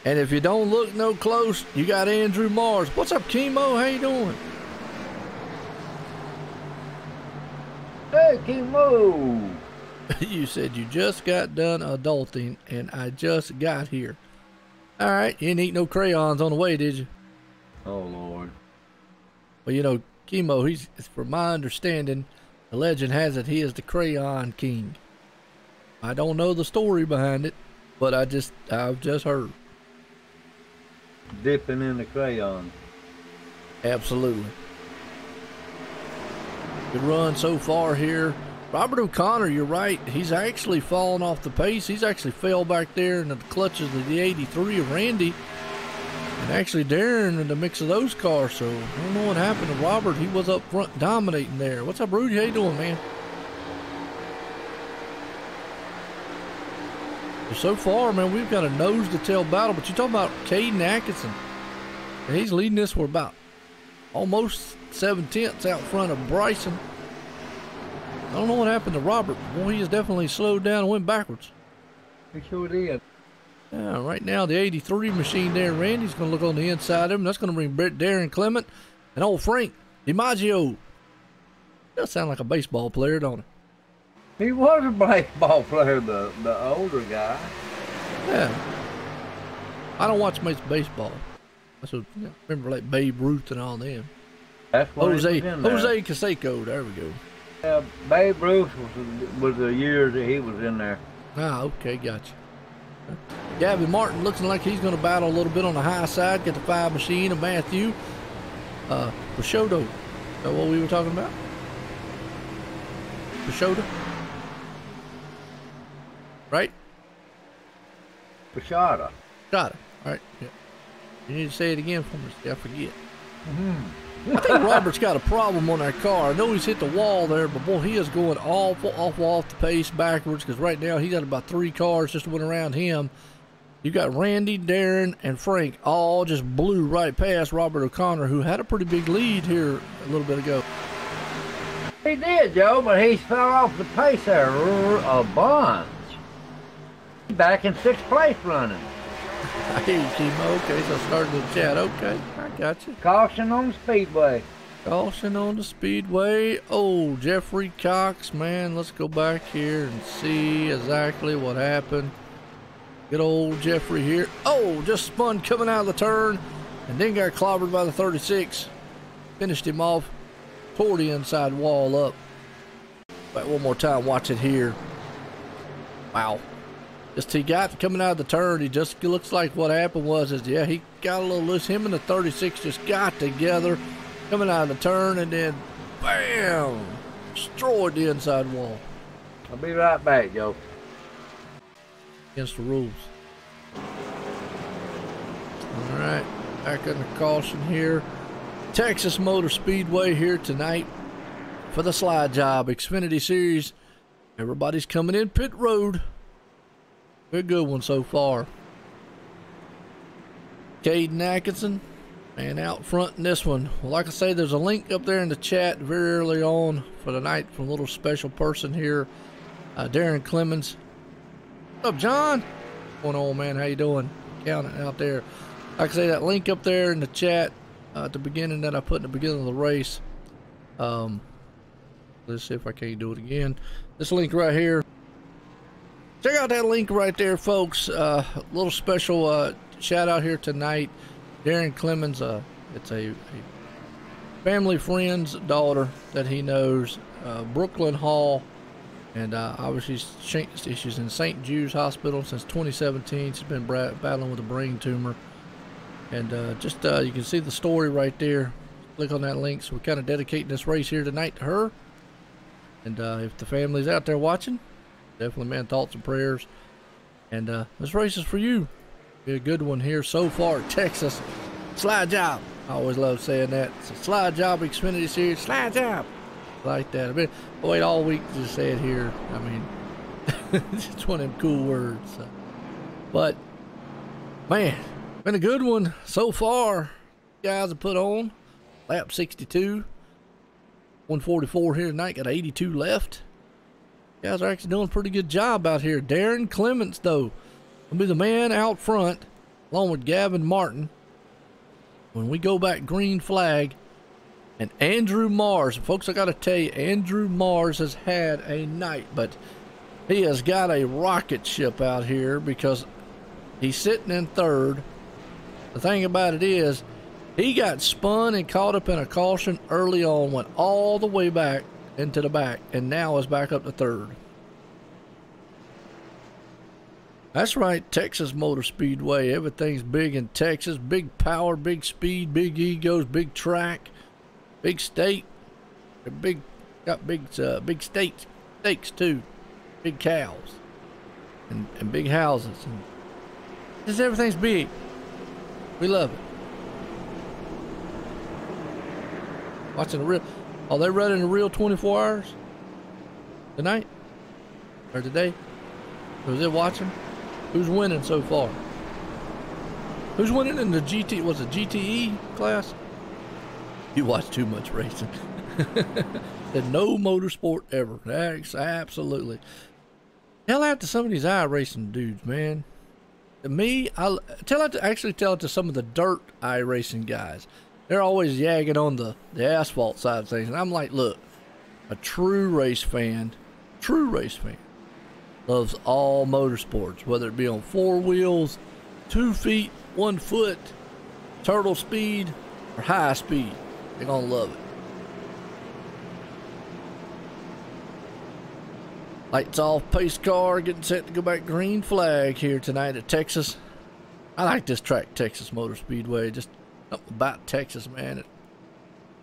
And if you don't look no close, you got Andrew Mars. What's up, Chemo? How you doing? Hey, Chemo. You said you just got done adulting, and I just got here. All right, you didn't eat no crayons on the way, did you? Oh, Lord. Well, you know, Chemo, he's, from my understanding, the legend has it he is the crayon king. I don't know the story behind it, but I've just heard. Dipping in the crayon. Absolutely. Good run so far here Robert O'Connor, you're right. He's actually fallen off the pace. He's actually fell back there in the clutches of the 83 of Randy. And actually Darren in the mix of those cars. So I don't know what happened to Robert. He was up front dominating there. What's up, Rudy? How you doing, man? So far, man, we've got a nose-to-tail battle. But you talking about Caden Atkinson. And he's leading this for about almost 7/10 out front of Bryson. I don't know what happened to Robert. Boy, he has definitely slowed down and went backwards. He sure did. Yeah, right now the 83 machine there, Randy's going to look on the inside of him. That's going to bring Darren Clement and old Frank DiMaggio. Does sound like a baseball player, don't it? He was a baseball player, the older guy. Yeah. I don't watch much baseball. That's what, remember like Babe Ruth and all them. That's what Jose Canseco. There we go. Yeah, Babe Ruth was the year that he was in there. Ah, okay, gotcha. Gavin Martin looks like he's going to battle a little bit on the high side. Get the 5 machine of Matthew. Peixoto. Is that what we were talking about? Peixoto? Right? Peixoto. Got it. All right. Yeah. You need to say it again for me. I forget. I think Robert's got a problem on that car. I know he's hit the wall there, but boy, he is going awful off the pace backwards because right now he got about 3 cars just went around him. You got Randy, Darren, and Frank all just blew right past Robert O'Connor, who had a pretty big lead here a little bit ago. He did, Joe, but he fell off the pace there a bunch. Back in 6th place running. Hey, Kimo. Okay, so starting to chat. Okay, I got you. Caution on the Speedway. Caution on the Speedway. Oh, Jeffrey Cox, man. Let's go back here and see exactly what happened. Good old Jeffrey here. Oh, just spun coming out of the turn and then got clobbered by the 36. Finished him off. Tore the inside wall up. But one more time, watch it here. Wow. Just he got coming out of the turn. He just looks like what happened was yeah, he got a little loose. Him and the 36 just got together coming out of the turn and then bam, destroyed the inside wall. I'll be right back, Joe. Against the rules. All right, back under caution here. Texas Motor Speedway here tonight for the Slide Job Xfinity Series. Everybody's coming in pit road. A good one so far. Caden Atkinson, and out front in this one. Well, like I say, there's a link up there in the chat very early on for the night from a little special person here, Darren Clemens. What's up, John? What's going on, man? How you doing? Counting out there. Like I say, that link up there in the chat at the beginning that I put in the beginning of the race. Let's see if I can't do it again. This link right here. Check out that link right there, folks. A little special shout out here tonight. Darren Clemens, it's a family friend's daughter that he knows, Brooklyn Hall. And obviously she's in St. Jude's Hospital since 2017. She's been battling with a brain tumor. And you can see the story right there. Click on that link. So we're kind of dedicating this race here tonight to her. And if the family's out there watching, definitely, man, thoughts and prayers. And this race is for you. Be a good one here so far at Texas. Slide Job. I always love saying that. It's a Slide Job Xfinity Series. Slide Job. Like that. I wait all week to just say it here. I mean, it's one of them cool words. So. But, man, been a good one so far. Guys have put on lap 62. 144 here tonight. Got 82 left. Guys are actually doing a pretty good job out here. Darren Clements, though, will be the man out front, along with Gavin Martin. When we go back green flag, and Andrew Mars, folks, I got to tell you, Andrew Mars has had a night, but he has got a rocket ship out here because he's sitting in third. The thing about it is, he got spun and caught up in a caution early on, went all the way back into the back, and now is back up to third. That's right, Texas Motor Speedway. Everything's big in Texas. Big power, big speed, big egos, big track, big state. Big states. steaks too, big cows, and big houses, and just everything's big. We love it. Watching the real. Are they running the real 24 hours tonight or today? Or is it watching? Who's winning so far? Who's winning in the GT? Was it GTE class? You watch too much racing. Said no motorsport ever. That's absolutely. Tell that to some of these iRacing dudes, man. To me, I tell it to some of the dirt iRacing guys. They're always yagging on the asphalt side of things, and I'm like, look, a true race fan, loves all motorsports, whether it be on 4 wheels, 2 feet, 1 foot, turtle speed, or high speed. They're gonna love it. Lights off, pace car, getting set to go back green flag here tonight at Texas. I like this track, Texas Motor Speedway. Just something about Texas, man. It,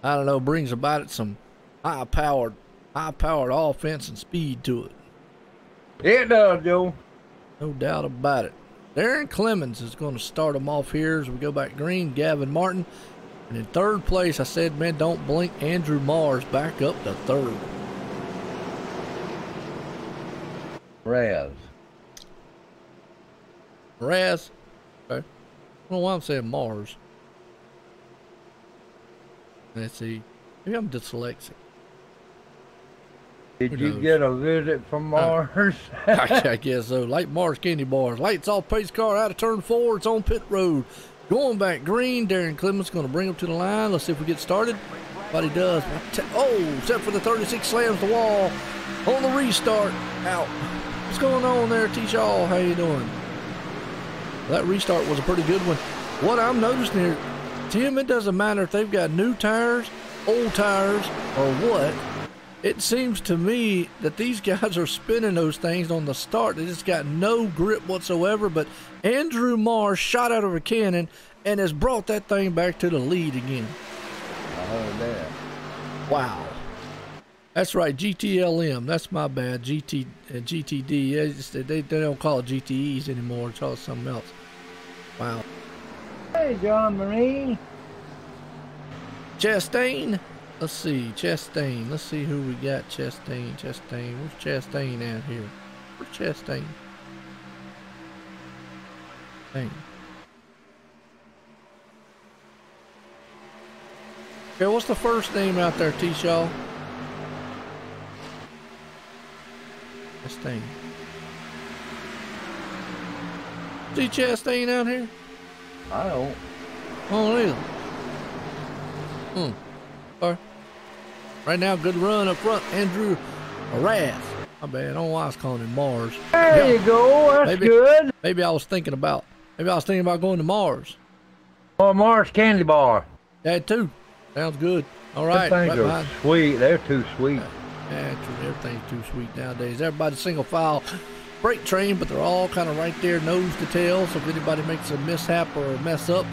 I don't know, brings about it some high-powered offense and speed to it. It does, Joe. No doubt about it. Darren Clemens is going to start them off here as we go back green. Gavin Martin. And in 3rd place, I said, man, don't blink. Andrew Mars back up to 3rd. Raz. Okay. I don't know why I'm saying Mars. Let's see. Maybe I'm dyslexic. Did you get a visit from Mars? I guess so. Like Mars candy bars. Lights off, pace car out of turn 4. It's on pit road. Going back green. Darren Clements going to bring him to the line. Let's see if we get started. But he does. Oh, except for the 36 slams the wall. On the restart. Out. What's going on there, T-Shaw? How you doing? That restart was a pretty good one. What I'm noticing here, Tim, it doesn't matter if they've got new tires, old tires, or what. It seems to me that these guys are spinning those things on the start. They just got no grip whatsoever. But Andrew Mars shot out of a cannon and has brought that thing back to the lead again. I heard that. Wow. That's right, GTLM. That's my bad. GTD. They don't call it GTEs anymore. It's called something else. Wow. Hey, John Marie. Chastain. Let's see. Chastain. Let's see who we got. Chastain. Where's Chastain out here? Where's Chastain? Dang. Okay, what's the first name out there, T-Shaw? Chastain. See Chastain out here? I don't. Oh, either. Sorry. Right now, good run up front. Andrew Raz. My bad. I don't know why I was calling him Mars. There you go. That's good. Maybe I was thinking about going to Mars. Or Mars candy bar. That too. Sounds good. All right. Those things are sweet. They're too sweet. Actually, everything's too sweet nowadays. Everybody's single file freight train, but they're all kind of right there, nose to tail. So if anybody makes a mishap or a mess up,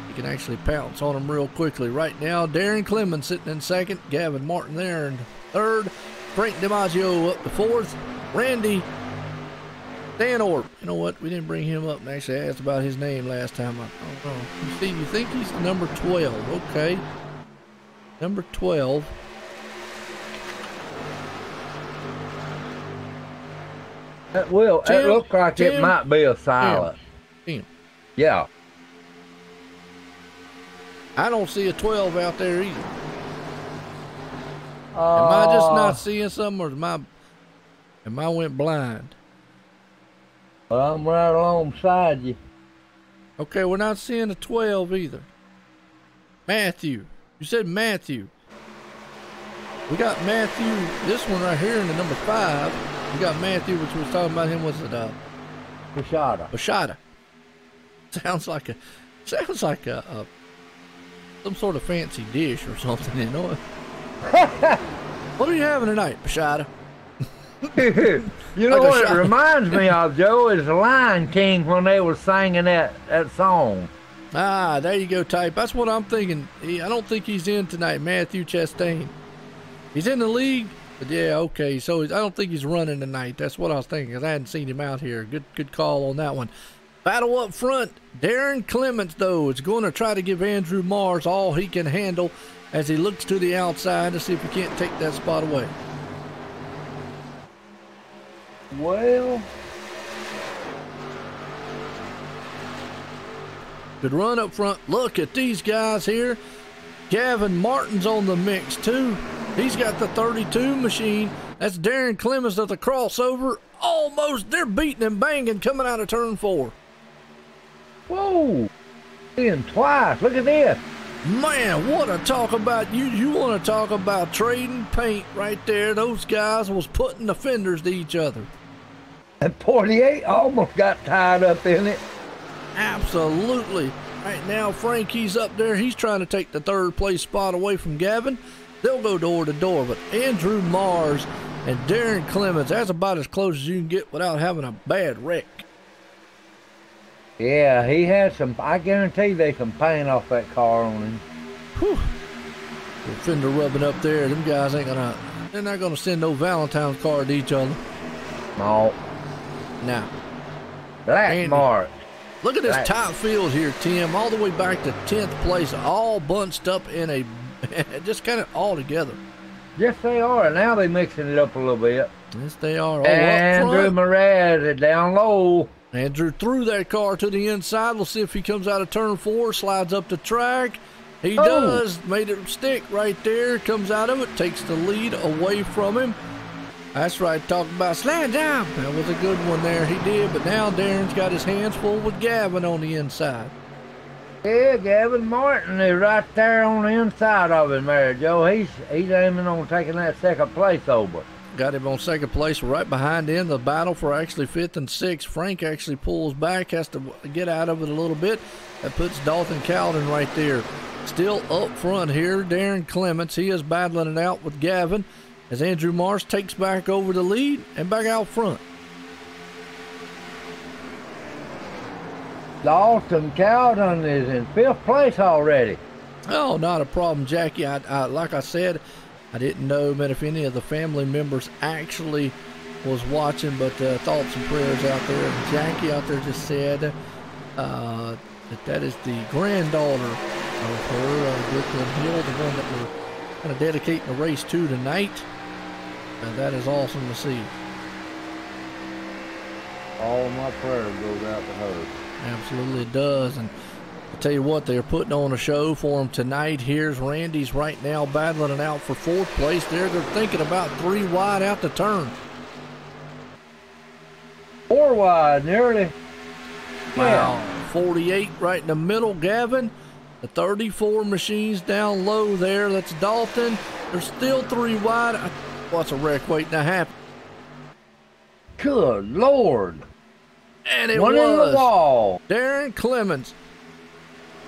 you can actually pounce on them real quickly. Right now, Darren Clemens sitting in 2nd, Gavin Martin there in 3rd, Frank DiMaggio up to 4th, Randy Dan Orp. You know what? We didn't bring him up and actually asked about his name last time. I don't know. Steve, you think he's number 12? Okay, number 12. It looks like it might be a silent. Tim. Yeah. I don't see a 12 out there either. Am I just not seeing something, or am I went blind? Well, I'm right alongside you. Okay, we're not seeing a 12 either. Matthew. You said Matthew. We got Matthew, this one right here in the number 5. We got Matthew, which we was talking about him, was it Bashada. Sounds like a some sort of fancy dish or something, you know. What are you having tonight, Bashada? You know what it reminds me of, Joe, is the Lion King when they were singing that song. Ah, there you go, type. That's what I'm thinking. I don't think he's in tonight, Matthew Chastain. He's in the league. But yeah, okay. So I don't think he's running tonight. That's what I was thinking, because I hadn't seen him out here. Good call on that one. Battle up front. Darren Clements, though, is going to try to give Andrew Mars all he can handle as he looks to the outside to see if he can't take that spot away. Well, good run up front. Look at these guys here. Gavin Martin's on the mix, too. He's got the 32 machine. That's Darren Clements at the crossover. Almost. They're beating and banging coming out of turn 4. whoa. In twice. Look at this. Man, what a talk about you want to talk about trading paint right there. Those guys was putting the fenders to each other. And 48 almost got tied up in it. Absolutely. Right now, Frankie's up there. He's trying to take the third place spot away from Gavin. They'll go door to door, but Andrew Mars and Darren Clements, that's about as close as you can get without having a bad wreck. Yeah, he had some, I guarantee there's some paint off that car on him. Whew. The fender rubbing up there. Them guys they're not gonna send no Valentine's card to each other. No. Now. Black mark. Look at this top field here, Tim, all the way back to 10th place, all bunched up in a, just kind of all together. Yes, they are. Now they're mixing it up a little bit. Yes, they are. Oh, Andrew Mraz is down low. Andrew threw that car to the inside. We'll see if he comes out of turn 4, slides up the track. He does. Made it stick right there. Comes out of it, takes the lead away from him. That's right, talking about slide down. That was a good one there. He did, but now Darren's got his hands full with Gavin on the inside. Yeah, Gavin Martin is right there on the inside of him there, Joe. He's aiming on taking that second place over. Got him on second place, right behind him. The battle for actually 5th and 6th. Frank actually pulls back, has to get out of it a little bit. That puts Dalton Cowden right there. Still up front here, Darren Clements. He is battling it out with Gavin as Andrew Mars takes back over the lead and back out front. Dalton Cowden is in 5th place already. Oh, not a problem, Jackie. I like I said, I didn't know, man, if any of the family members actually was watching, but thoughts and prayers out there. And Jackie out there just said that is the granddaughter of her, Brooklyn Hill, the one that we're kind of dedicating the race to tonight. That is awesome to see. All my prayers goes out to her. Absolutely it does. And I'll tell you what, they're putting on a show for him tonight. Here's Randy's right now battling it out for 4th place. They're thinking about 3 wide out the turn. 4 wide, nearly. Wow. Yeah. 48 right in the middle, Gavin. The 34 machines down low there. That's Dalton. There's still 3 wide. What's a wreck waiting to happen? Good Lord. And it One was in the wall. Darren Clements.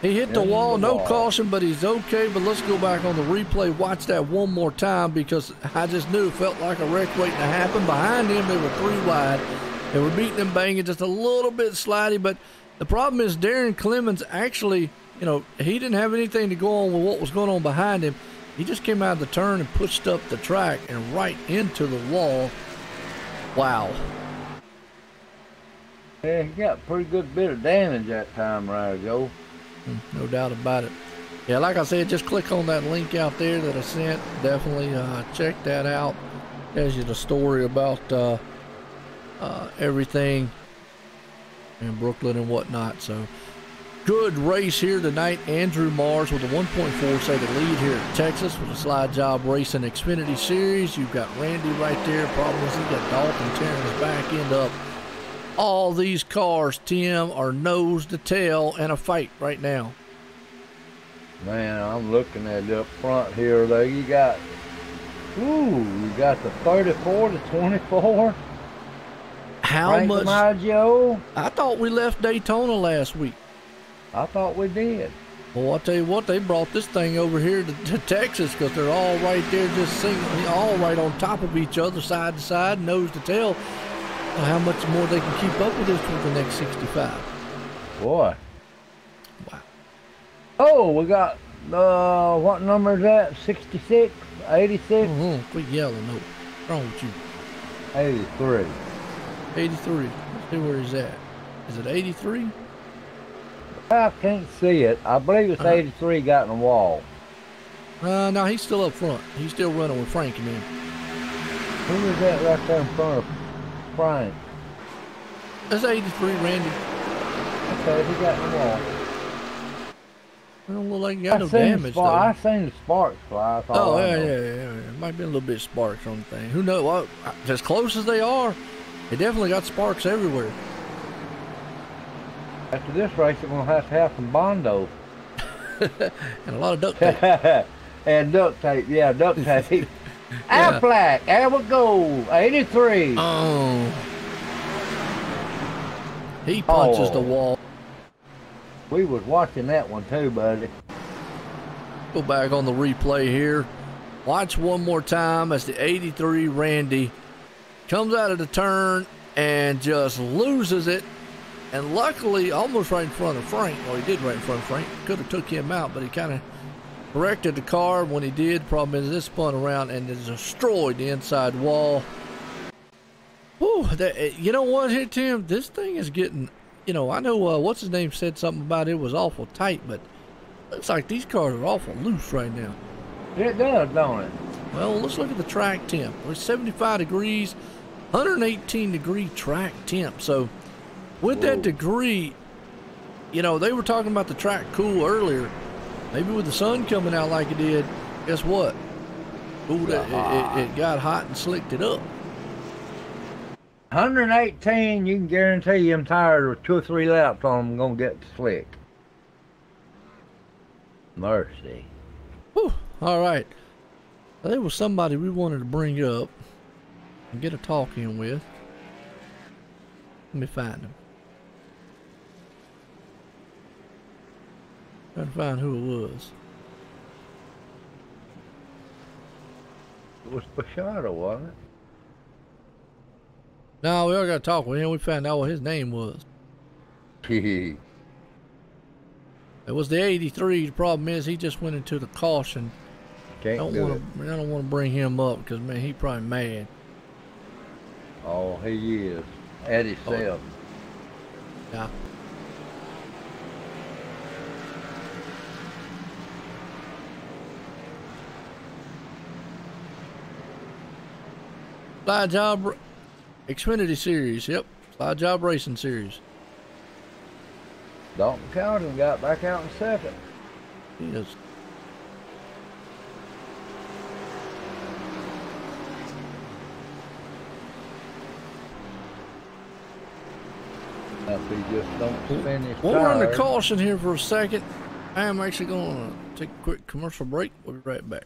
He hit the wall, no caution, but he's okay. But let's go back on the replay, watch that one more time, because I just knew it felt like a wreck waiting to happen. Behind him, they were 3 wide. They were beating and banging just a little bit slidey, but the problem is Darren Clements actually, he didn't have anything to go on with what was going on behind him. He just came out of the turn and pushed up the track and right into the wall. Wow. Yeah, he got a pretty good bit of damage that time right, Joe. No doubt about it. Yeah, like I said, just click on that link out there that I sent. Definitely check that out. Tells you the story about everything in Brooklyn and whatnot. So, good race here tonight. Andrew Mars with a 1.4 second lead here at Texas with a Slide Job Racing Xfinity Series. You've got Randy right there. Problem is he's got Dalton tearing his back end up. All these cars, Tim, are nose to tail in a fight right now. Man, I'm looking at it up front here, though. You got the 34 to 24. How much? Maggio. I thought we left Daytona last week. I thought we did. Well, I'll tell you what, they brought this thing over here to Texas because they're all right there, just all right on top of each other, side to side, nose to tail. How much more they can keep up with this for the next 65? Boy. Wow. Oh, we got, what number is that? 66? 86? Quit yelling, no. What's wrong with you? 83. 83. Let's see where he's at. Is it 83? I can't see it. I believe it's 83 got in the wall. No, he's still up front. He's still running with Frank and them. Who is that right there in front of Frank? That's 83, Randy. Okay, he got in the wall. I don't look like he got no damage, though. I seen the sparks fly. Oh, yeah. Might be a little bit of sparks on the thing. Who knows? Well, as close as they are, they definitely got sparks everywhere. After this race, we're going to have some Bondo. And a lot of duct tape. And duct tape, yeah, duct tape. Yeah. Black, there we go, 83. Oh. He punches the wall. We was watching that one too, buddy. Go back on the replay here. Watch one more time as the 83 Randy comes out of the turn and just loses it. And luckily, almost right in front of Frank. Well, he did right in front of Frank. Could have took him out, but he kind of corrected the car when he did. Problem is, this spun around and it destroyed the inside wall. Whew, you know what here, Tim? This thing is getting, you know, I know what's his name said something about it was awful tight, but looks like these cars are awful loose right now. It does, don't it? Well, let's look at the track temp. It's 75 degrees, 118 degree track temp. So with that degree, you know, they were talking about the track cool earlier. Maybe with the sun coming out like it did, guess what? Ooh, it got hot and slicked it up. 118, you can guarantee them tires with 2 or 3 laps on them going to get slick. Mercy. Whew, all right. There was somebody we wanted to bring up and get a talk in with. Let me find him. Trying to find who it was. It was Bashada, wasn't it? No, we all got to talk with him. We found out what his name was. It was the 83. The problem is he just went into the caution. I don't want to bring him up because, man, he probably mad. Oh, he is. At himself. Yeah. Slide Jawb Xfinity Series, yep. Slide Jawb Racing Series. Dalton Cowden got back out in second. He is. If he just don't spin his We're on the tires. caution here for a second. I am actually going to take a quick commercial break. We'll be right back.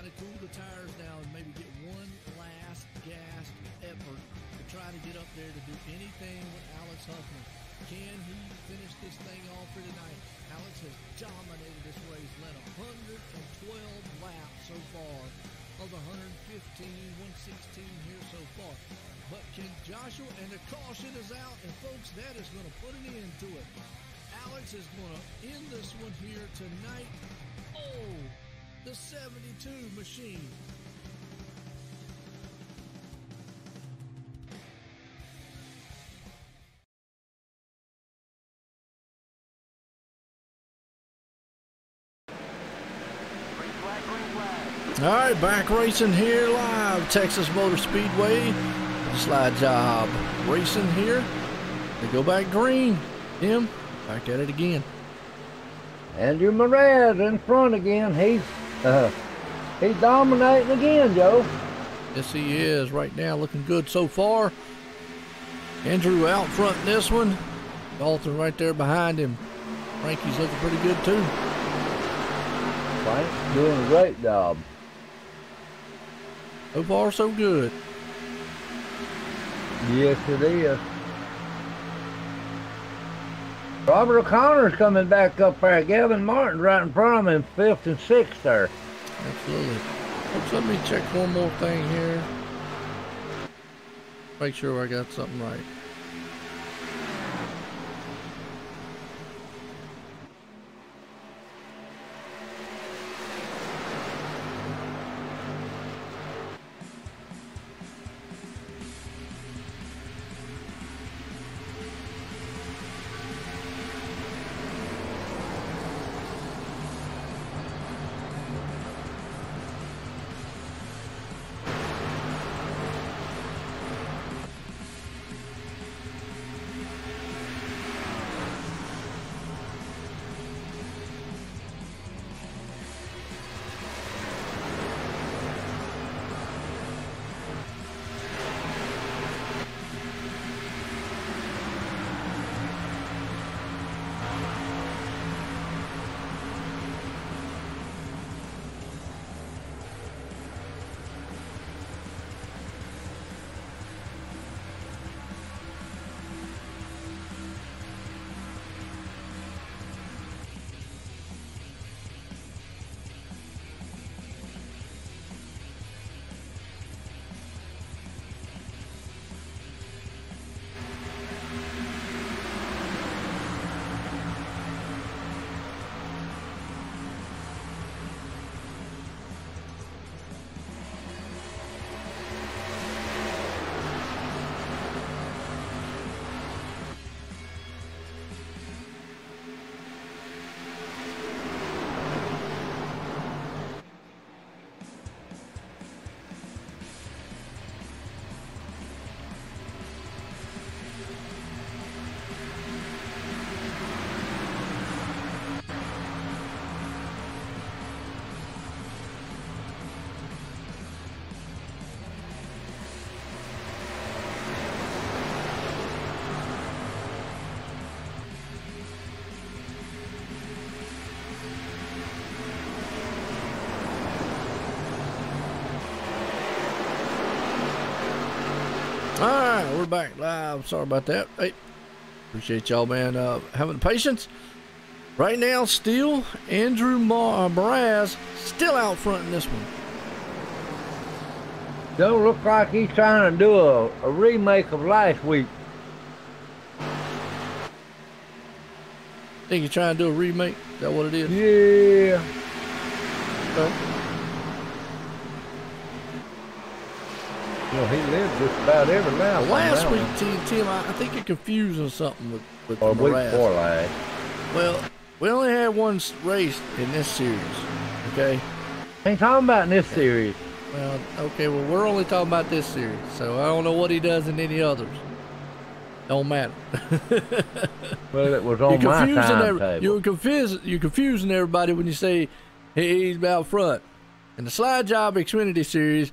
trying to cool the tires down and maybe get one last gasp effort to try to get up there to do anything with Alex Huffman. Can he finish this thing off here tonight? Alex has dominated this race, led 112 laps so far of the 115, 116 here so far. But can Joshua, and the caution is out, and folks, that is going to put an end to it. Alex is going to end this one here tonight. Oh, the 72 machine. All right, back racing here live, Texas Motor Speedway. Slide Jawb racing here. They go back green. Him back at it again. Andrew Mraz in front again. He's dominating again, Joe. Yes, he is right now, looking good so far. Andrew out front in this one. Dalton right there behind him. Frankie's looking pretty good too. Frank's doing a great job. So far, so good. Yes, it is. Robert O'Connor's coming back up there. Gavin Martin right in front of him, 5th and 6th there. Absolutely. Folks, let me check one more thing here. Make sure I got something right. Alright, we're back live. Sorry about that. Hey, appreciate y'all, man, having patience. Right now, still Andrew Mraz still out front in this one. Don't look like he's trying to do a remake of last week. Think he's trying to do a remake? Is that what it is? Yeah. Okay. Well, he lived just about every lap. Last week, Tim, I think you're confusing something with or week Mraz. before last. Well, we only had one race in this series, okay? Ain't talking about in this series. Well, okay, well, we're only talking about this series, so I don't know what he does in any others. Don't matter. Well, it was on my timetable. You're confusing everybody when you say he's out front. In the Slide Jawb Xfinity Series,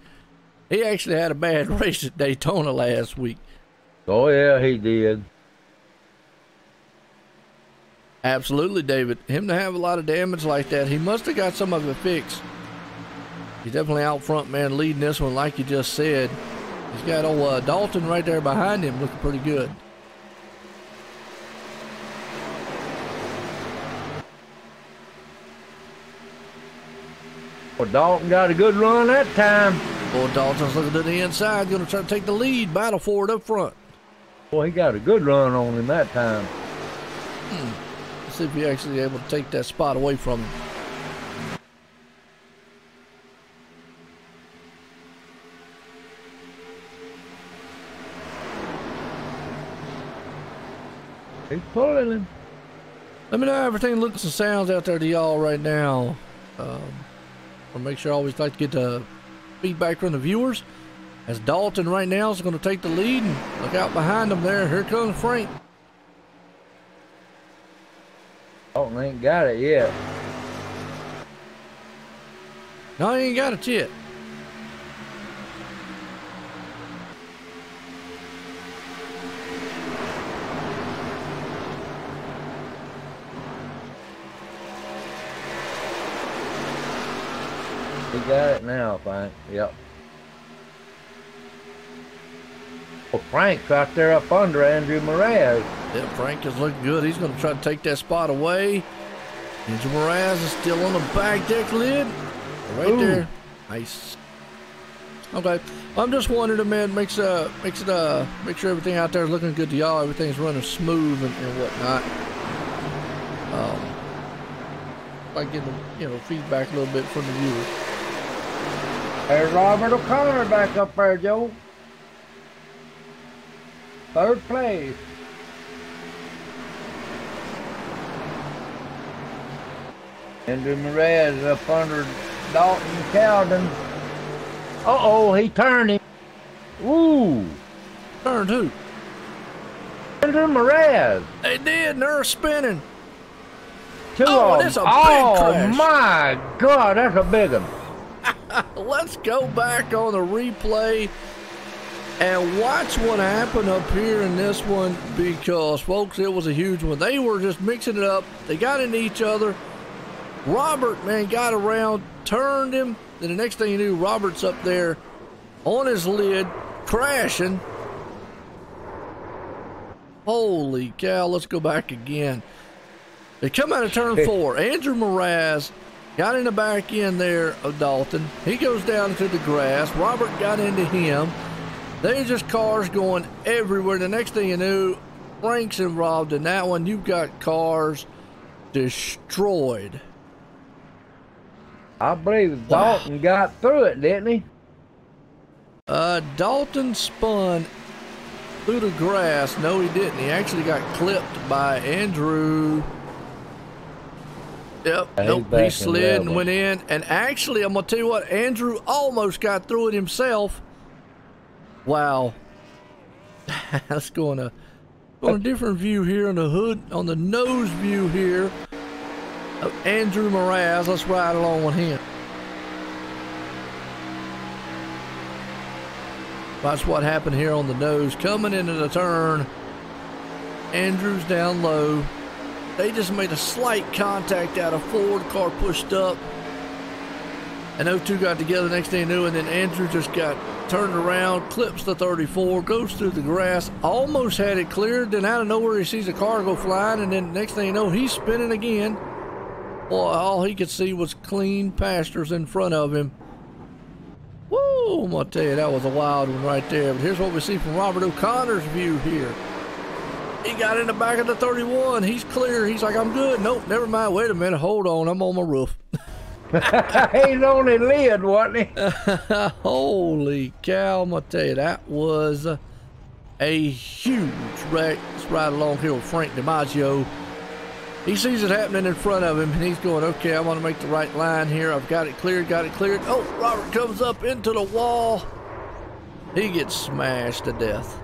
he actually had a bad race at Daytona last week. Oh, yeah, he did. Absolutely, David. Him to have a lot of damage like that, he must have got some of it fixed. He's definitely out front, man, leading this one like you just said. He's got old Dalton right there behind him looking pretty good. Well, Dalton got a good run that time. Boy, Dalton's looking to the inside, going to try to take the lead. Battle for it up front. Boy, he got a good run on him that time. Let's see if he actually able to take that spot away from him. He's pulling him. Let me know how everything looks and sounds out there to y'all right now. I'll make sure I always like to get the feedback from the viewers. As Dalton right now is going to take the lead, and look out behind him there. Here comes Frank. Dalton ain't got it yet. No, he ain't got it yet. He got it now, Frank. Yep. Well, Frank's right there up under Andrew Mraz. Yeah, Frank is looking good. He's going to try to take that spot away. Andrew Mraz is still on the back deck lid. Right there. Nice. Okay. I'm just wondering, man, make sure everything out there is looking good to y'all. Everything's running smooth and whatnot. Like getting feedback a little bit from the viewers. There's Robert O'Connor back up there, Joe. Third place. Andrew Mraz up under Dalton Cowden. Uh-oh, he turned him. Woo! Turned who? Andrew Mraz. They did, and they're spinning. Two Oh, of that's them. a big crash. Oh, my God, that's a big one. Let's go back on the replay and watch what happened up here in this one, because, folks, it was a huge one. They were just mixing it up. They got into each other. Robert, man, got around, turned him. Then the next thing you knew, Robert's up there on his lid, crashing. Holy cow, let's go back again. They come out of turn 4. Andrew Mraz got in the back end there of Dalton. He goes down to the grass. Robert got into him. There's just cars going everywhere. The next thing you knew, Frank's involved in that one. You've got cars destroyed. I believe Dalton got through it, didn't he? Dalton spun through the grass. No, he didn't. He actually got clipped by Andrew. Yep, nope, he slid and went in. And actually, I'm going to tell you what, Andrew almost got through it himself. Wow. Let's go on a different view here on the hood, on the nose view here of Andrew Mraz. Let's ride along with him. Watch what happened here on the nose. Coming into the turn, Andrew's down low. They just made a slight contact out of forward, car pushed up. And those two got together, next thing you knew, and then Andrew just got turned around, clips the 34, goes through the grass, almost had it cleared, then out of nowhere he sees a car go flying, and then next thing you know, he's spinning again. Boy, all he could see was clean pastures in front of him. Woo, I'm gonna tell you, that was a wild one right there. But here's what we see from Robert O'Connor's view here. He got in the back of the 31. He's clear. He's like, I'm good. Nope, never mind. Wait a minute. Hold on. I'm on my roof. He's on his lid, wasn't he? Holy cow. I'm going to tell you, that was a huge wreck. Let's ride along here with Frank DiMaggio. He sees it happening in front of him, and he's going, okay, I want to make the right line here. I've got it cleared, got it cleared. Oh, Robert comes up into the wall. He gets smashed to death.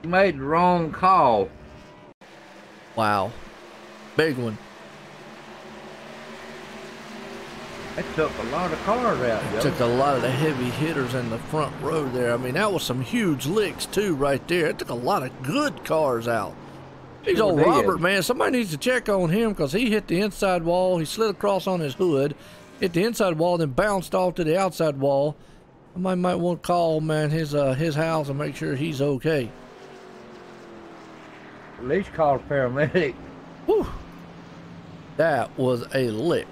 He made the wrong call. Wow. Big one. That took a lot of cars out, Joe. Took a lot of the heavy hitters in the front row there. I mean, that was some huge licks, too, right there. It took a lot of good cars out. He's Sure old did. Robert, man. Somebody needs to check on him because he hit the inside wall. He slid across on his hood, hit the inside wall, then bounced off to the outside wall. Somebody might want to call, man, his house and make sure he's okay. At least call a paramedic. Whew. That was a lick.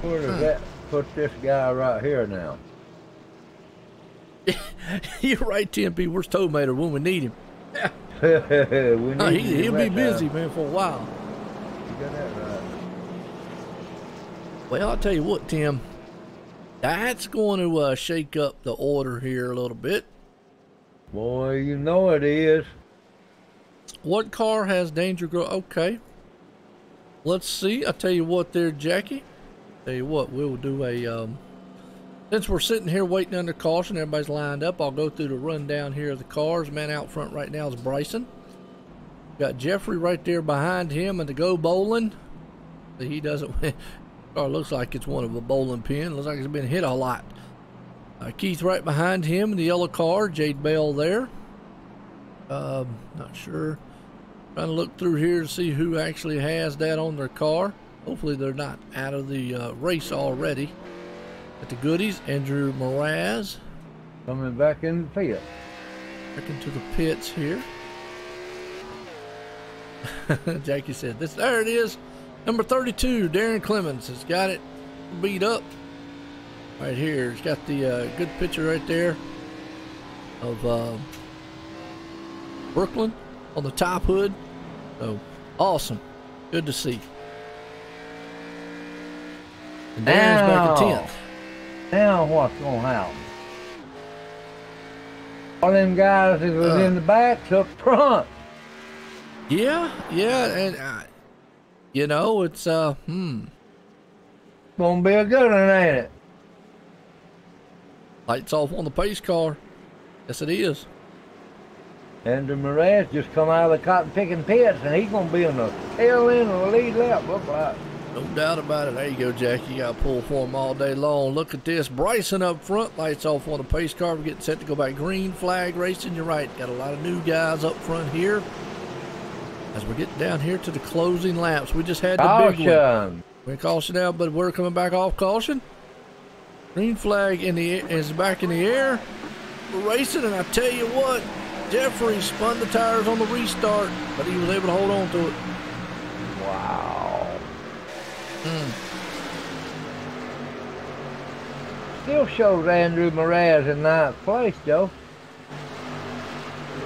Where does that put this guy right here now? You're right, TMP. Where's Tomater when we need him? We need He'll be busy, man, for a while. You got that right. Well, I'll tell you what, Tim. That's going to shake up the order here a little bit. Boy, you know it is. What car has danger grow? Okay. Let's see. I'll tell you what there, Jackie. Tell you what, we'll do a, since we're sitting here waiting under caution, everybody's lined up, I'll go through the rundown here of the cars. Man out front right now is Bryson. Got Jeffrey right there behind him and the Go Bowling. He doesn't, or looks like it's one of a bowling pin. Looks like it's been hit a lot. Keith right behind him in the yellow car. Jade Bell there. Not sure. Trying to look through here to see who actually has that on their car. Hopefully they're not out of the race already. At the goodies, Andrew Mraz. Coming back in the pit. Back into the pits here. Jackie said, there it is. Number 32, Darren Clemens has got it beat up. Right here, it's got the good picture right there of Brooklyn on the top hood. So awesome, good to see. And Darren's back in 10th. Now what's gonna happen? All them guys that was in the back's up front. Yeah, and you know it's Gonna be a good one, ain't it? Lights off on the pace car. Yes, it is. Andrew Mraz just come out of the cotton picking pits, and he's gonna be in the tail end of the lead lap. Look like. No doubt about it. There you go, Jackie. You got to pull for him all day long. Look at this. Bryson up front. Lights off on the pace car. We're getting set to go back. Green flag racing. You're right. Got a lot of new guys up front here. As we're getting down here to the closing laps. We just had the big one. We're caution out, but we're coming back off caution. Green flag in the is back in the air. We're racing, and I tell you what, Jeffrey spun the tires on the restart, but he was able to hold on to it. Wow. Still shows Andrew Mraz in 9th place, Joe.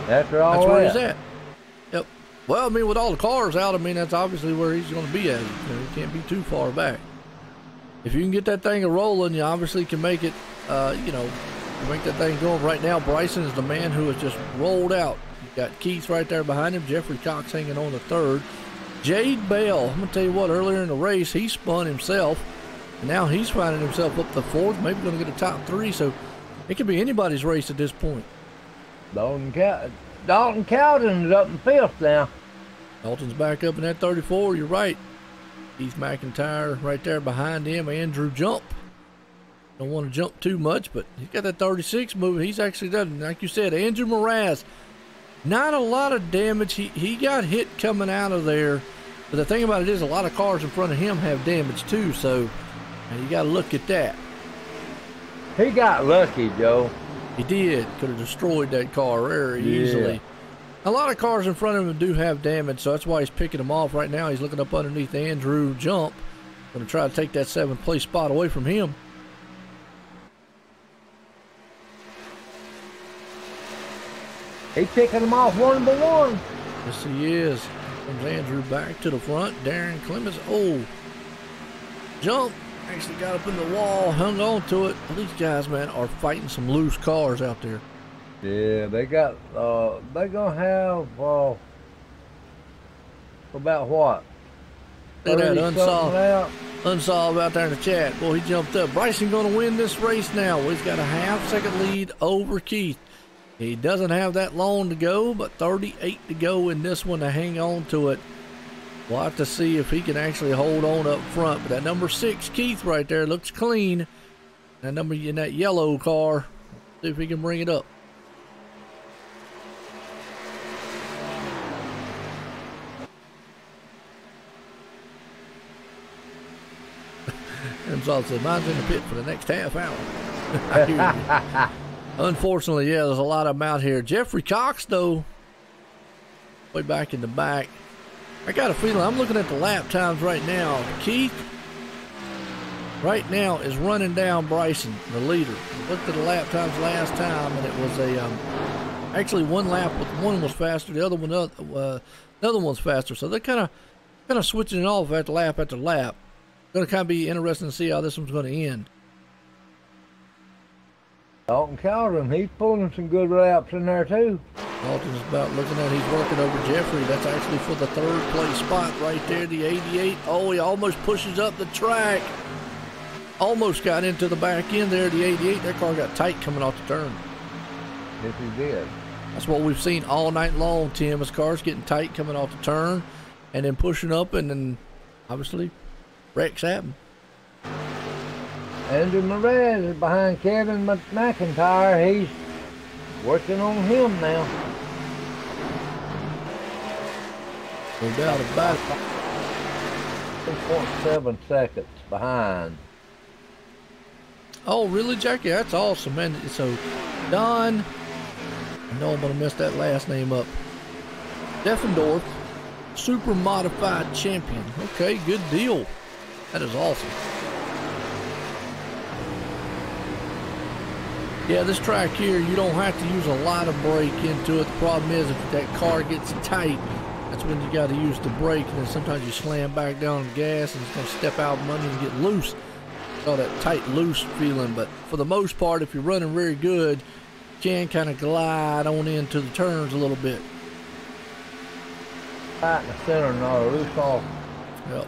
After all that's where that. he's at. Yep. Well, I mean, with all the cars out, I mean, that's obviously where he's going to be at. You know, he can't be too far back. If you can get that thing rolling, you obviously can make it, you know, make that thing going. Right now, Bryson is the man who has just rolled out. You've got Keith right there behind him. Jeffrey Cox hanging on the 3rd. Jade Bell, I'm going to tell you what, earlier in the race, he spun himself. And now he's finding himself up the 4th, maybe going to get a top 3. So it could be anybody's race at this point. Dalton Cowden's up in 5th now. Dalton's back up in that 34. You're right. Keith McIntyre right there behind him. Andrew Jump. Don't want to jump too much, but he's got that 36 moving. He's actually done, like you said, Andrew Mraz. Not a lot of damage. He got hit coming out of there. But the thing about it is a lot of cars in front of him have damage too, so you got to look at that. He got lucky, Joe. He did. Could have destroyed that car very easily. A lot of cars in front of him do have damage, so that's why he's picking them off right now. He's looking up underneath Andrew Jump. Going to try to take that 7th place spot away from him. He's picking them off one by one. Yes, he is. Comes Andrew back to the front. Darren Clemens. Oh, Jump actually got up in the wall, hung on to it. Well, these guys, man, are fighting some loose cars out there. Yeah, they got, they're going to have, about what? Look at that unsolved out there in the chat. Boy, he jumped up. Bryson going to win this race now. Well, he's got a half-second lead over Keith. He doesn't have that long to go, but 38 to go in this one to hang on to it. We'll have to see if he can actually hold on up front. But that number 6, Keith, right there, looks clean. That number in that yellow car, See if he can bring it up. And so said, mine's in the pit for the next half hour. I hear you. Unfortunately, yeah, there's a lot of them out here. Jeffrey Cox, though, way back in the back. I got a feeling, I'm looking at the lap times right now. Keith, right now, is running down Bryson, the leader. I looked at the lap times last time, and it was actually one lap, one was faster, the other one, another one's faster. So they're kind of switching it off after lap after lap. Going to kind of be interesting to see how this one's going to end. Dalton Calderon, he's pulling some good laps in there too. Dalton's about looking at, he's working over Jeffrey. That's actually for the third place spot right there, the 88. Oh, he almost pushes up the track. Almost got into the back end there, the 88. That car got tight coming off the turn. Yes, he did. That's what we've seen all night long, Tim. His car's getting tight coming off the turn and then pushing up, and then obviously wrecks happen. Andrew Perez is behind Kevin McIntyre. He's working on him now. No doubt about it. 2.7 seconds behind. Oh, really, Jackie? That's awesome, man. So, Don, I know I'm going to mess that last name up. Deffendorf, super modified champion. Okay, good deal. That is awesome. Yeah, this track here, you don't have to use a lot of brake into it. The problem is if that car gets tight, that's when you got to use the brake, and then sometimes you slam back down on the gas and it's going to step out money and get loose. All that tight, loose feeling. But for the most part, if you're running very good, you can kind of glide on into the turns a little bit. Right in the center, not a loose off. Yep.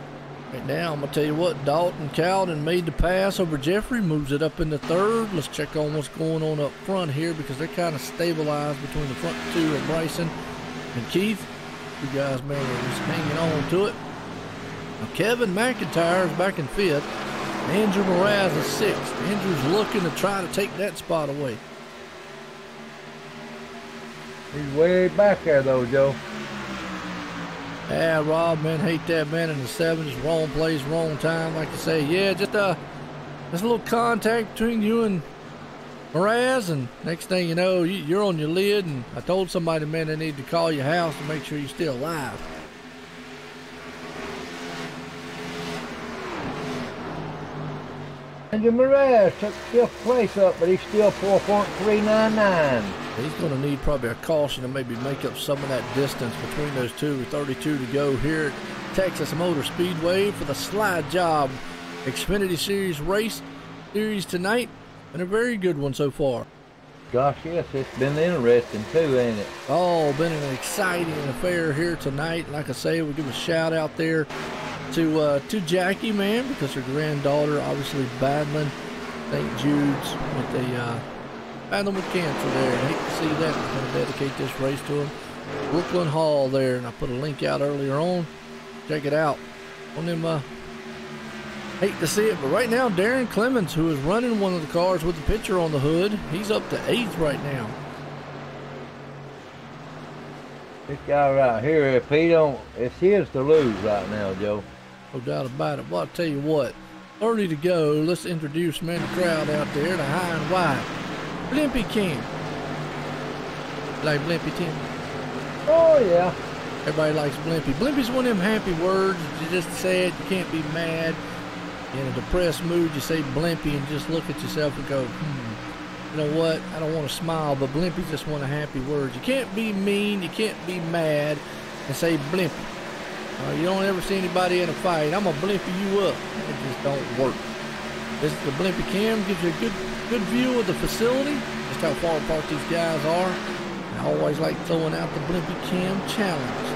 Right now, I'm going to tell you what, Dalton Calden made the pass over Jeffrey, moves it up into third. Let's check on what's going on up front here because they're kind of stabilized between the front two of Bryson and Keith. You guys, man, are just hanging on to it. Now, Kevin McIntyre is back in fifth. Andrew Moraz is sixth. Andrew's looking to try to take that spot away. He's way back there, though, Joe. Yeah, Rob, man, hate that, man, in the 70s, wrong place, wrong time, like you say. Yeah, just a little contact between you and Moraz, and next thing you know, you're on your lid, and I told somebody, man, they need to call your house to make sure you're still alive. Andrew Moraz took fifth place up, but he's still 4.399. He's going to need probably a caution to maybe make up some of that distance between those two. With 32 to go here at Texas Motor Speedway for the Slide Job Xfinity Series race series tonight. And a very good one so far. Gosh, yes, it's been interesting too, ain't it? Oh, been an exciting affair here tonight. Like I say, we'll give a shout out there to Jackie, man, because her granddaughter obviously battling St. Jude's with a battling with cancer there. I hate to see that. I'm going to dedicate this race to him. Brooklyn Hall there, and I put a link out earlier on. Check it out on them. Hate to see it, but right now Darren Clemens, who is running one of the cars with the picture on the hood, he's up to 8th right now. This guy right here, if he don't, it's his to lose right now, Joe. No doubt about it. Well, I'll tell you what, 30 to go. Let's introduce, man, the crowd out there, the high and wide. Blimpy Cam. Like Blimpy, Tim? Oh, yeah. Everybody likes Blimpy. Blimpy's one of them happy words. You just say it, you can't be mad. In a depressed mood, you say Blimpy and just look at yourself and go, you know what, I don't want to smile, but Blimpy's just one of happy words. You can't be mean, you can't be mad and say Blimpy. You don't ever see anybody in a fight, I'm going to Blimpy you up. It just don't work. This is the Blimpy Cam, gives you a good view of the facility, just how far apart these guys are. I always like throwing out the Blimpy Cam challenge.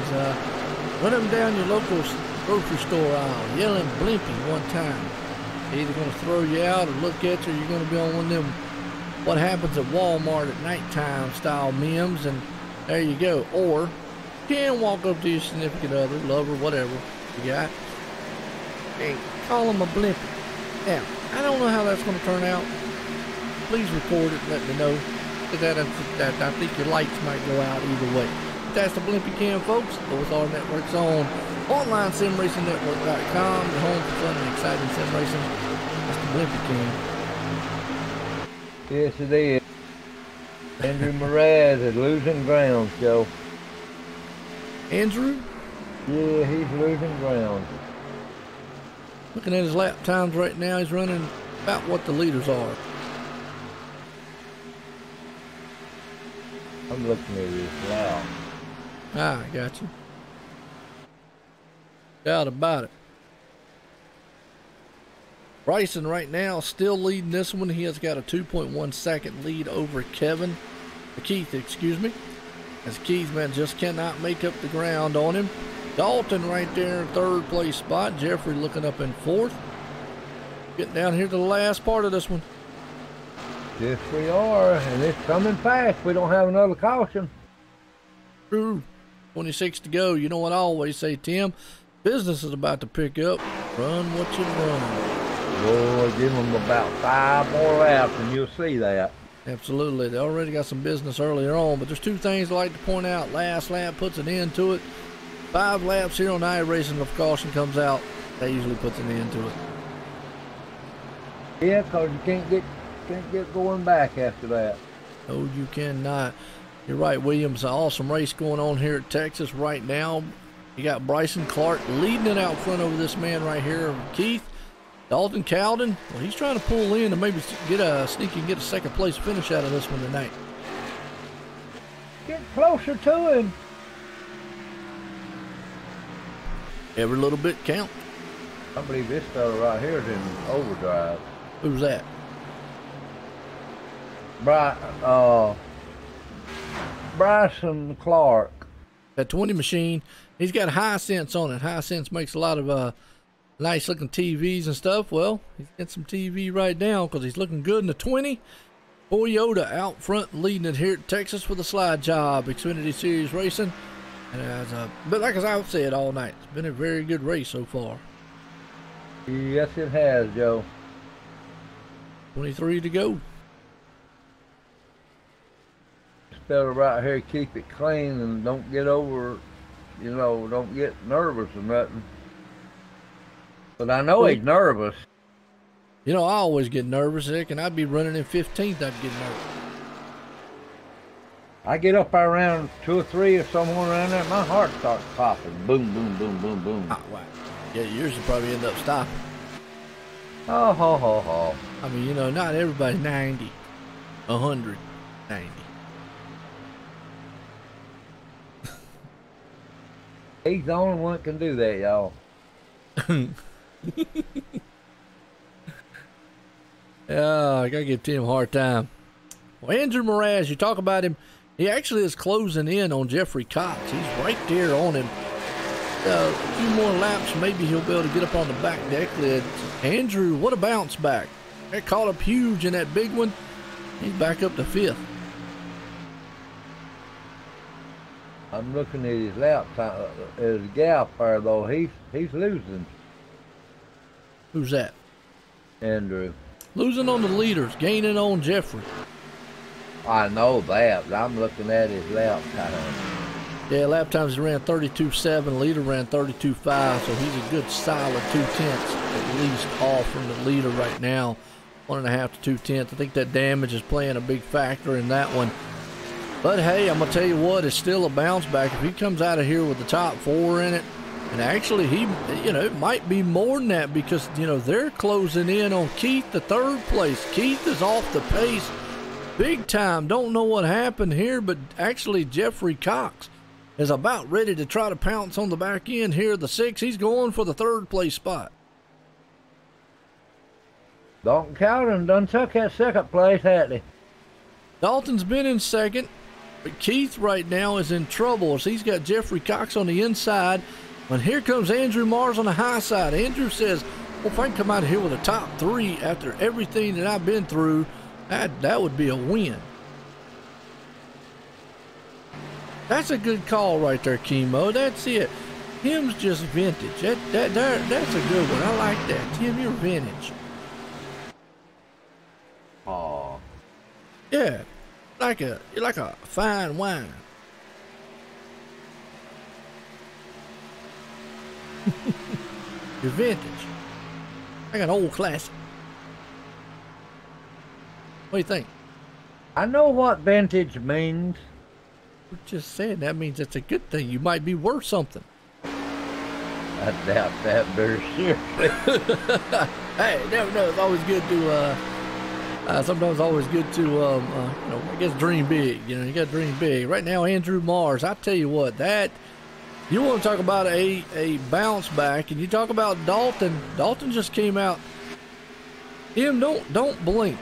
Is run them down your local grocery store aisle, yelling Blimpy one time. They're either going to throw you out or look at you, or you're going to be on one of them what happens at Walmart at nighttime style memes, and there you go. Or you can walk up to your significant other, lover, whatever you got, and call them a Blimpy. Now, I don't know how that's going to turn out. please record it and let me know. That I think your lights might go out either way. But that's the Blimpy Cam, folks. OSR Network's on OnlineSimRacingNetwork.com, the home for fun and exciting sim racing. That's the Blimpy Cam. Yes, it is. Andrew Mraz is losing ground, Joe. Andrew? Yeah, he's losing ground. Looking at his lap times right now, he's running about what the leaders are. I'm looking at his lap. Ah, I got you. Doubt about it. Bryson right now still leading this one. He has got a 2.1 second lead over Keith, excuse me. As Keith, man, just cannot make up the ground on him. Dalton right there in third place spot. Jeffrey looking up in fourth. Getting down here to the last part of this one. Yes, we are, and it's coming fast. We don't have another caution. True. 26 to go. You know what I always say, Tim? Business is about to pick up. Run what you run. Boy, give them about 5 more laps, and you'll see that. Absolutely. They already got some business earlier on, but there's two things I like to point out. Last lap puts an end to it. 5 laps here on iRacing, if caution comes out, that usually puts an end to it. Yeah, because you can't get going back after that. No, you cannot. You're right, Williams. An awesome race going on here at Texas right now. You got Bryson Clark leading it out front over this man right here, Keith. Dalton Cowden, well, he's trying to pull in and maybe get a second place finish out of this one tonight. Get closer to him. Every little bit counts. I believe this fella right here is in overdrive. Who's that? Bryson Clark. That 20 machine, he's got high sense on it. High sense makes a lot of nice looking TVs and stuff. Well, he's got some TV right now because he's looking good in the 20. Toyota out front leading it here at Texas with a slide job. Xfinity Series Racing. And but like as I've said all night, it's been a very good race so far. Yes, it has, Joe. 23 to go. This fella right here, keep it clean and don't get over, don't get nervous or nothing. But I know he's nervous. You know, I always get nervous, Nick, and I'd be running in 15th, I'd get nervous. I get up around 2 or 3 or somewhere around there, my heart starts popping. Boom, boom, boom, boom, boom. Oh, wow. Yeah, yours will probably end up stopping. Oh, ho, ho, ho. I mean, not everybody's 90, 100, 90. He's the only one that can do that, y'all. Yeah, I gotta give Tim a hard time. Well, Andrew Mraz, you talk about him. He actually is closing in on Jeffrey Cox. He's right there on him. A few more laps, maybe he'll be able to get up on the back deck lid. Andrew, what a bounce back. That caught up huge in that big one. He's back up to 5th. I'm looking at his lap time, his gap there, though. He's losing. Who's that? Andrew. Losing on the leaders, gaining on Jeffrey. I know that, but I'm looking at his lap time. Yeah, lap times he ran 32.7, leader ran 32.5, so he's a good solid 2/10 at least off from the leader right now. 1.5 to 2/10. I think that damage is playing a big factor in that one. But hey, I'm gonna tell you what, it's still a bounce back. If he comes out of here with the top 4 in it, and actually it might be more than that because, they're closing in on Keith, the 3rd place. Keith is off the pace big time. Don't know what happened here, but actually Jeffrey Cox is about ready to try to pounce on the back end here of the 6. He's going for the 3rd place spot. Dalton Cowden done took that 2nd place, hadn't he? Dalton's been in 2nd, but Keith right now is in trouble as he's got Jeffrey Cox on the inside. And here comes Andrew Mars on the high side. Andrew says, well, if I can come out of here with a top 3 after everything that I've been through, that would be a win. That's a good call right there, Chemo. That's it. Tim's just vintage. That's a good one. I like that. Tim, you're vintage. Oh, Yeah, you're like a fine wine. You're vintage. I got an old classic. What do you think? I know what vintage means. We're just saying that means it's a good thing. You might be worth something. I doubt that very seriously. Hey, never know. It's always good to, sometimes it's always good to, I guess dream big. You know, you got to dream big. Right now, Andrew Mars, I tell you what, you want to talk about a bounce back, and you talk about Dalton. Dalton just came out. Don't blink.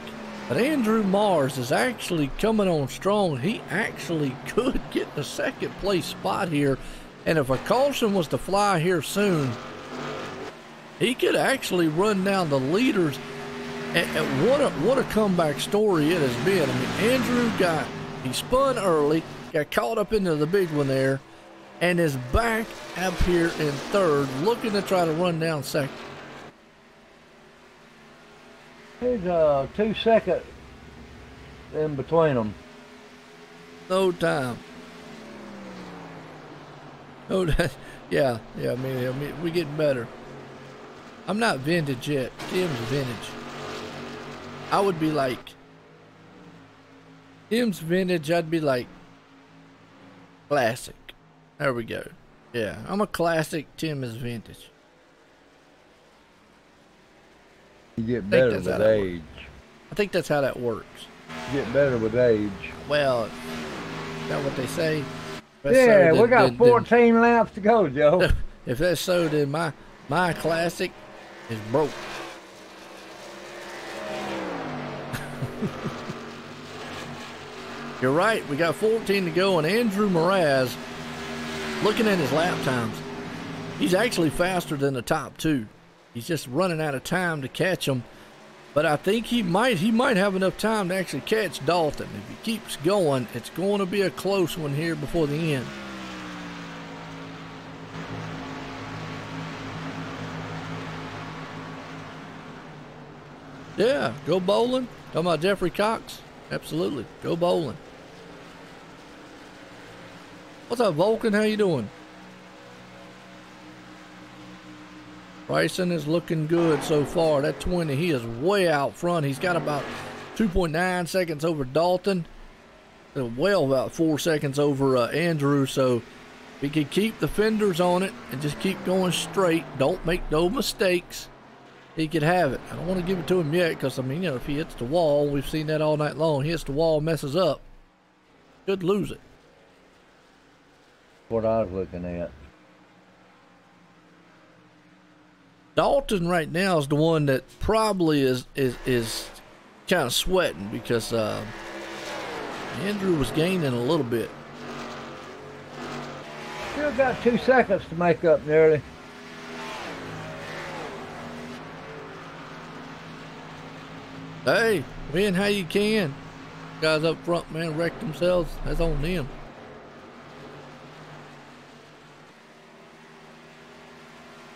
But Andrew Mars is actually coming on strong. He actually could get the second place spot here. And if a caution was to fly here soon, he could actually run down the leaders. And what a comeback story it has been. I mean, Andrew he spun early, got caught up into the big one there, and is back up here in third, looking to try to run down second. There's 2 seconds in between them. No time. Oh, yeah. I mean, we getting better. I'm not vintage yet. Tim's vintage. I would be like Tim's vintage. I'd be like classic. There we go. Yeah, I'm a classic. Tim is vintage. You get better with age. I think that's how that works. You get better with age. Well, is that what they say? Yeah, we got 14 laps to go, Joe. If that's so, then my classic is broke. You're right. We got 14 to go, and Andrew Mraz, looking at his lap times, he's actually faster than the top two. He's just running out of time to catch him. But I think he might have enough time to actually catch Dalton. If he keeps going, it's going to be a close one here before the end. Yeah, go bowling. Talking about Jeffrey Cox? Absolutely. Go bowling. What's up, Vulcan? How you doing? Bryson is looking good so far. That 20, he is way out front. He's got about 2.9 seconds over Dalton. Well, about 4 seconds over Andrew. So if he can keep the fenders on it and just keep going straight, don't make no mistakes, he could have it. I don't want to give it to him yet because, I mean, you know, if he hits the wall, we've seen that all night long. He hits the wall, messes up, could lose it. What I was looking at. Dalton right now is the one that probably is kind of sweating because Andrew was gaining a little bit. Still got 2 seconds to make up nearly. Hey, win how you can. Guys up front, man, wrecked themselves. That's on them.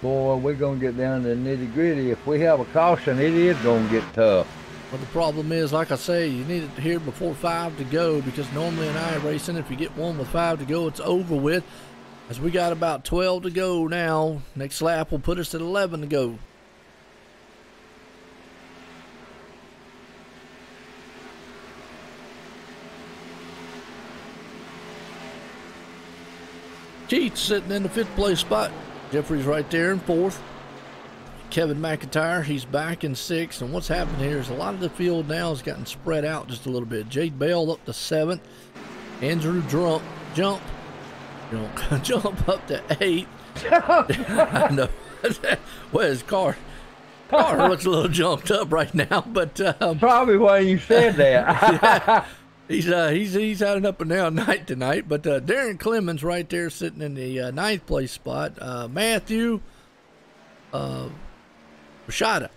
Boy, we're going to get down to the nitty gritty. If we have a caution, it is going to get tough. But the problem is, like I say, you need it here before 5 to go because normally in iRacing, if you get one with 5 to go, it's over with. As we got about 12 to go now, next lap will put us at 11 to go. Keats sitting in the 5th place spot. Jeffrey's right there in 4th. Kevin McIntyre, he's back in 6th. And what's happened here is a lot of the field now has gotten spread out just a little bit. Jade Bell up to 7th. Andrew jump up to 8th. I know. Well, his car looks a little jumped up right now, but probably why you said that. Yeah. He's had an up and down night tonight, but Darren Clemens right there sitting in the 9th place spot. Matthew Rashada.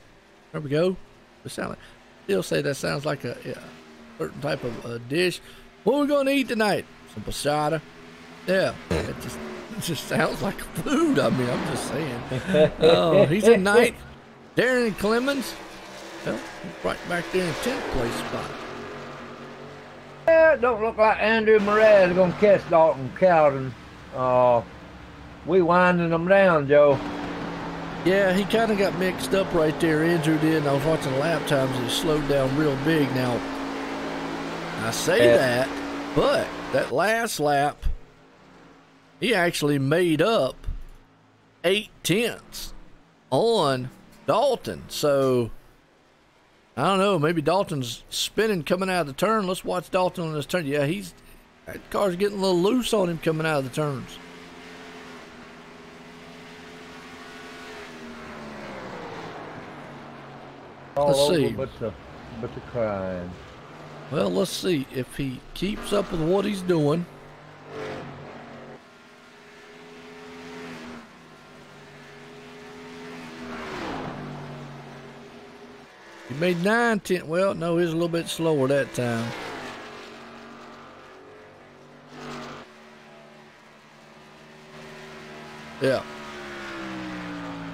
There we go. Still say that sounds like a certain type of dish. What are we going to eat tonight? Some passata. Yeah, it just sounds like food. I mean, I'm just saying. He's in 9th. Darren Clemens, well, right back there in 10th place spot. Yeah, it don't look like Andrew Murray is going to catch Dalton Cowden. We winding them down, Joe. Yeah, he kind of got mixed up right there. Andrew did, and I was watching lap times. He slowed down real big. Now, I say that, but that last lap, he actually made up 0.8 on Dalton. So, I don't know. Maybe Dalton's spinning coming out of the turn. Let's watch Dalton on this turn. Yeah, that car's getting a little loose on him coming out of the turns. Let's see. But the crying. Well, let's see if he keeps up with what he's doing. He made 9/10. Well, no, he was a little bit slower that time. Yeah.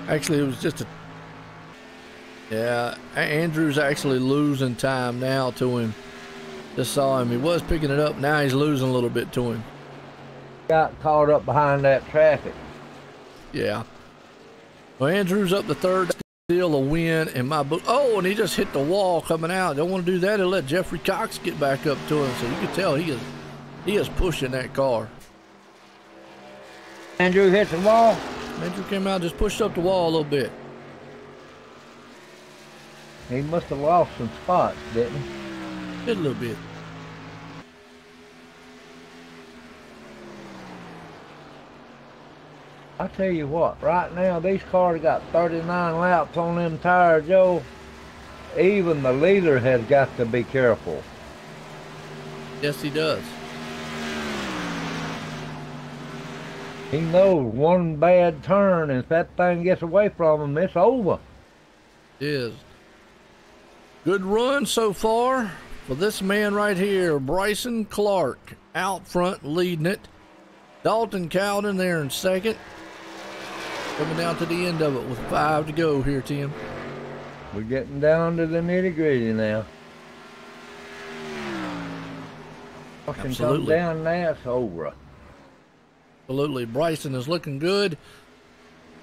Actually, it was just a... Yeah, Andrew's actually losing time now to him. Just saw him. He was picking it up. Now he's losing a little bit to him. Got caught up behind that traffic. Yeah. Well, Andrew's up to third. Still a win in my book. Oh, and he just hit the wall coming out. Don't want to do that. He'll let Jeffrey Cox get back up to him. So you can tell he is pushing that car. Andrew hit the wall. Andrew came out, just pushed up the wall a little bit. He must have lost some spots, didn't he? Did a little bit. I tell you what, right now these cars got 39 laps on them tires, Joe. Even the leader has got to be careful. Yes, he does. He knows one bad turn, and if that thing gets away from him, it's over. It is. Good run so far for this man right here, Bryson Clark, out front leading it. Dalton Cowden there in second. Coming down to the end of it with 5 to go here, Tim. We're getting down to the nitty-gritty now. Absolutely. Come down there, it's over. Absolutely. Bryson is looking good.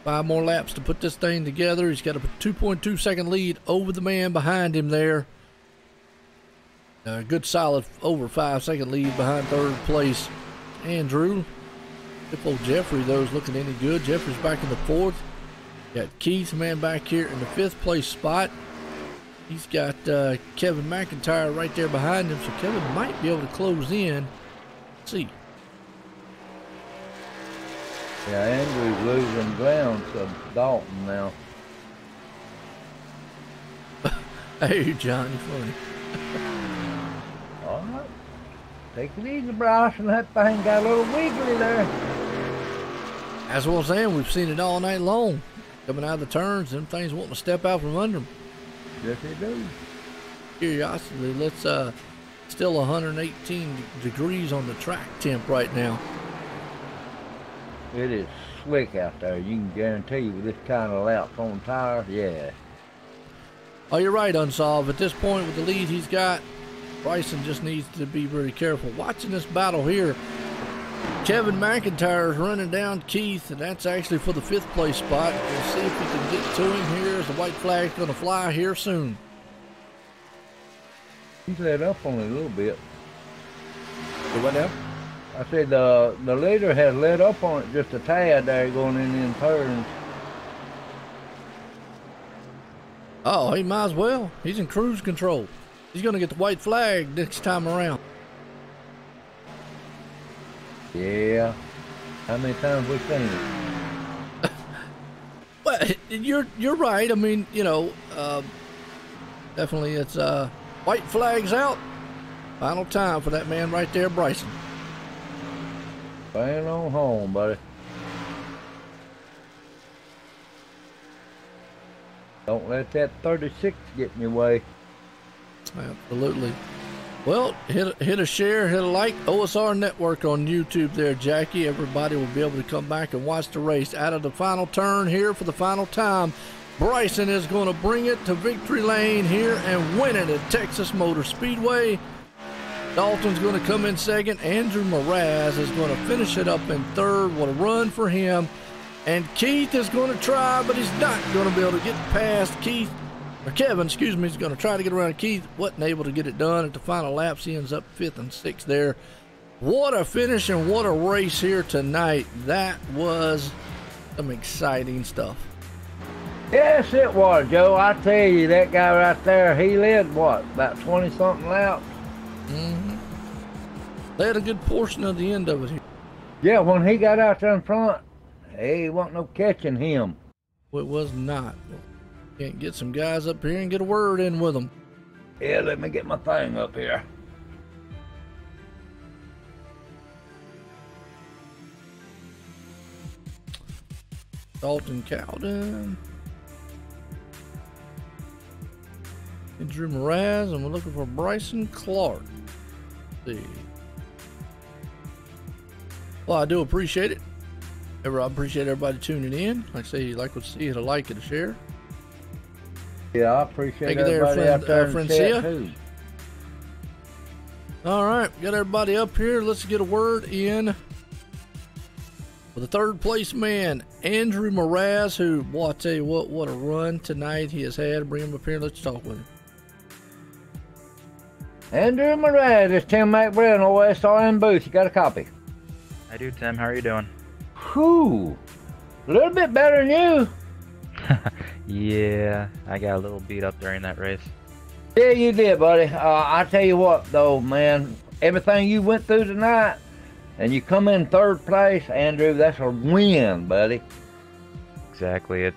5 more laps to put this thing together. He's got a 2.2 second lead over the man behind him there. A good solid over 5 second lead behind third place Andrew. If old Jeffrey, though, is looking any good. Jeffrey's back in the 4th. Got Keith, man, back here in the 5th place spot. He's got Kevin McIntyre right there behind him, so Kevin might be able to close in. Let's see. Yeah, Andrew's losing ground to Dalton now. Hey, John, you're funny. All right. Take it easy, Bryson. That thing got a little wiggly there. That's what I'm saying. We've seen it all night long. Coming out of the turns, them things wanting to step out from under them. Yes, they do. Curiosity, let's still 118 degrees on the track temp right now. It is slick out there. You can guarantee with this kind of laps on tires, yeah. Oh, you're right, Unsolved. At this point, with the lead he's got, Bryson just needs to be very careful. Watching this battle here, Kevin McIntyre is running down Keith, and that's actually for the 5th place spot. We'll see if we can get to him here as the white flag's going to fly here soon. He's let up on it a little bit. What now? I said the leader has let up on it just a tad there going in them turns. Oh, he might as well. He's in cruise control. He's going to get the white flag next time around. Yeah. How many times we seen it? Well, you're right. I mean, you know, definitely it's white flags out. Final time for that man right there, Bryson. Bang on home, buddy. Don't let that 36 get in your way. Absolutely. Well, hit a share, hit a like. OSR Network on YouTube there, Jackie. Everybody will be able to come back and watch the race. Out of the final turn here for the final time, Bryson is going to bring it to victory lane here and win it at Texas Motor Speedway. Dalton's going to come in second. Andrew Mraz is going to finish it up in third. What a run for him. And Keith is going to try, but he's not going to be able to get past Keith. Or Kevin, excuse me, he's going to try to get around Keith. Wasn't able to get it done at the final laps. He ends up 5th and 6th there. What a finish and what a race here tonight. That was some exciting stuff. Yes, it was, Joe. I tell you, that guy right there, he led, what, about 20-something laps? Mm-hmm. They had a good portion of the end of it here. Yeah, when he got out there in front, hey, wasn't no catching him. Well, it was not. Can't get some guys up here and get a word in with them. Yeah, let me get my thing up here. Dalton Cowden. Andrew Mraz, and we're looking for Bryson Clark. Let's see. Well, I do appreciate it. I appreciate everybody tuning in. Like I say, you like what you see, hit a like and a share. Yeah, I appreciate Thank you there, everybody friend, out there friend in Sia. chat too. All right, got everybody up here. Let's get a word in for the third place man, Andrew Mraz, who, boy, I tell you what a run tonight he has had. Bring him up here. Let's talk with him. Andrew Mraz, it's Tim McBride, OSRN booth. You got a copy? I do, Tim. How are you doing? Whew. A little bit better than you. Yeah, I got a little beat up during that race. Yeah, you did, buddy. I tell you what, though, man, everything you went through tonight, and you come in third place, Andrew, that's a win, buddy. Exactly.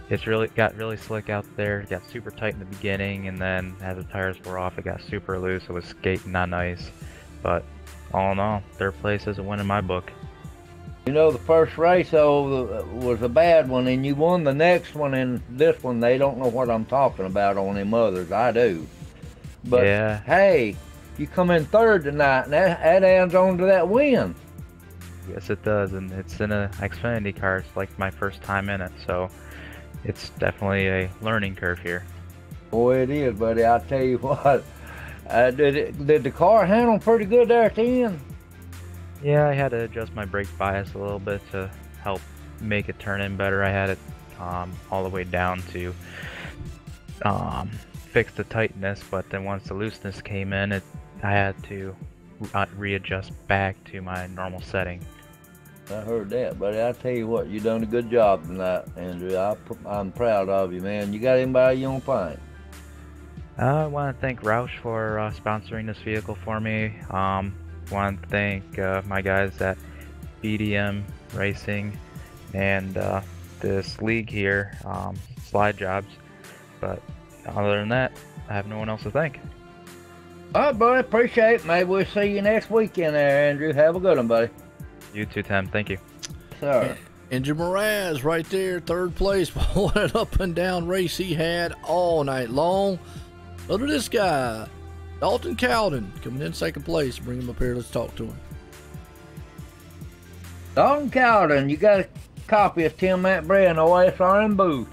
It's really got really slick out there. It got super tight in the beginning, and then as the tires wore off, it got super loose. It was skating on ice. But all in all, third place is a win in my book. You know, the first race, though, was a bad one, and you won the next one, and this one, they don't know what I'm talking about on them others. I do. But, yeah. Hey, you come in third tonight, and that adds on to that win. Yes, it does, and it's in a Xfinity car. It's like my first time in it, so it's definitely a learning curve here. Boy, it is, buddy. I tell you what. Did the car handle pretty good there at the end? Yeah, I had to adjust my brake bias a little bit to help make it turn in better. I had it all the way down to fix the tightness, but then once the looseness came in, I had to readjust back to my normal setting. I heard that, buddy. I tell you what, you done a good job tonight, Andrew. I'm proud of you, man. You got anybody you want to find? I want to thank Roush for sponsoring this vehicle for me. Want to thank my guys at BDM Racing and this league here, Slide Jobs. But other than that, I have no one else to thank. All right, buddy. Appreciate it. Maybe we'll see you next weekend there, Andrew. Have a good one, buddy. You too, Tim. Thank you. Sir. Andrew Mraz right there, third place. What an up and down race he had all night long. Look at this guy, Dalton Cowden, coming in second place. Bring him up here. Let's talk to him. Dalton Cowden, you got a copy of Tim McBride, OSRN booth.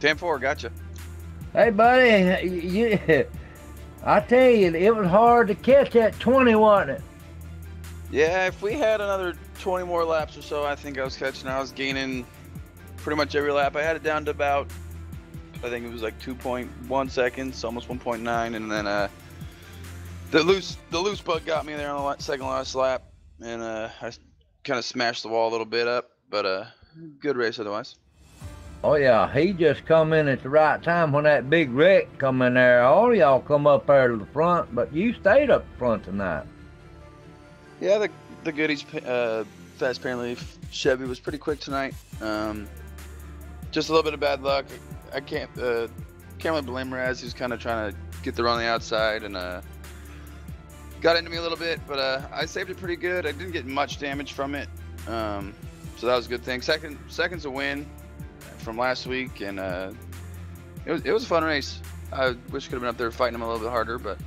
10-4, gotcha. Hey, buddy, I tell you, it was hard to catch that 20, wasn't it? Yeah, if we had another 20 more laps or so, I think I was catching. I was gaining pretty much every lap. I had it down to about, I think it was like 2.1 seconds, almost 1.9, and then the loose bug got me there on the second last lap, and I kind of smashed the wall a little bit up, but good race otherwise. Oh yeah, he just come in at the right time when that big wreck come in there. All y'all come up there to the front, but you stayed up front tonight. Yeah, the goodies, Fast apparently Chevy was pretty quick tonight. Just a little bit of bad luck. I can't really blame Raz. He was kind of trying to get the run on the outside and got into me a little bit, but I saved it pretty good. I didn't get much damage from it, so that was a good thing. Second's a win from last week, and it was a fun race. I wish I could have been up there fighting him a little bit harder, but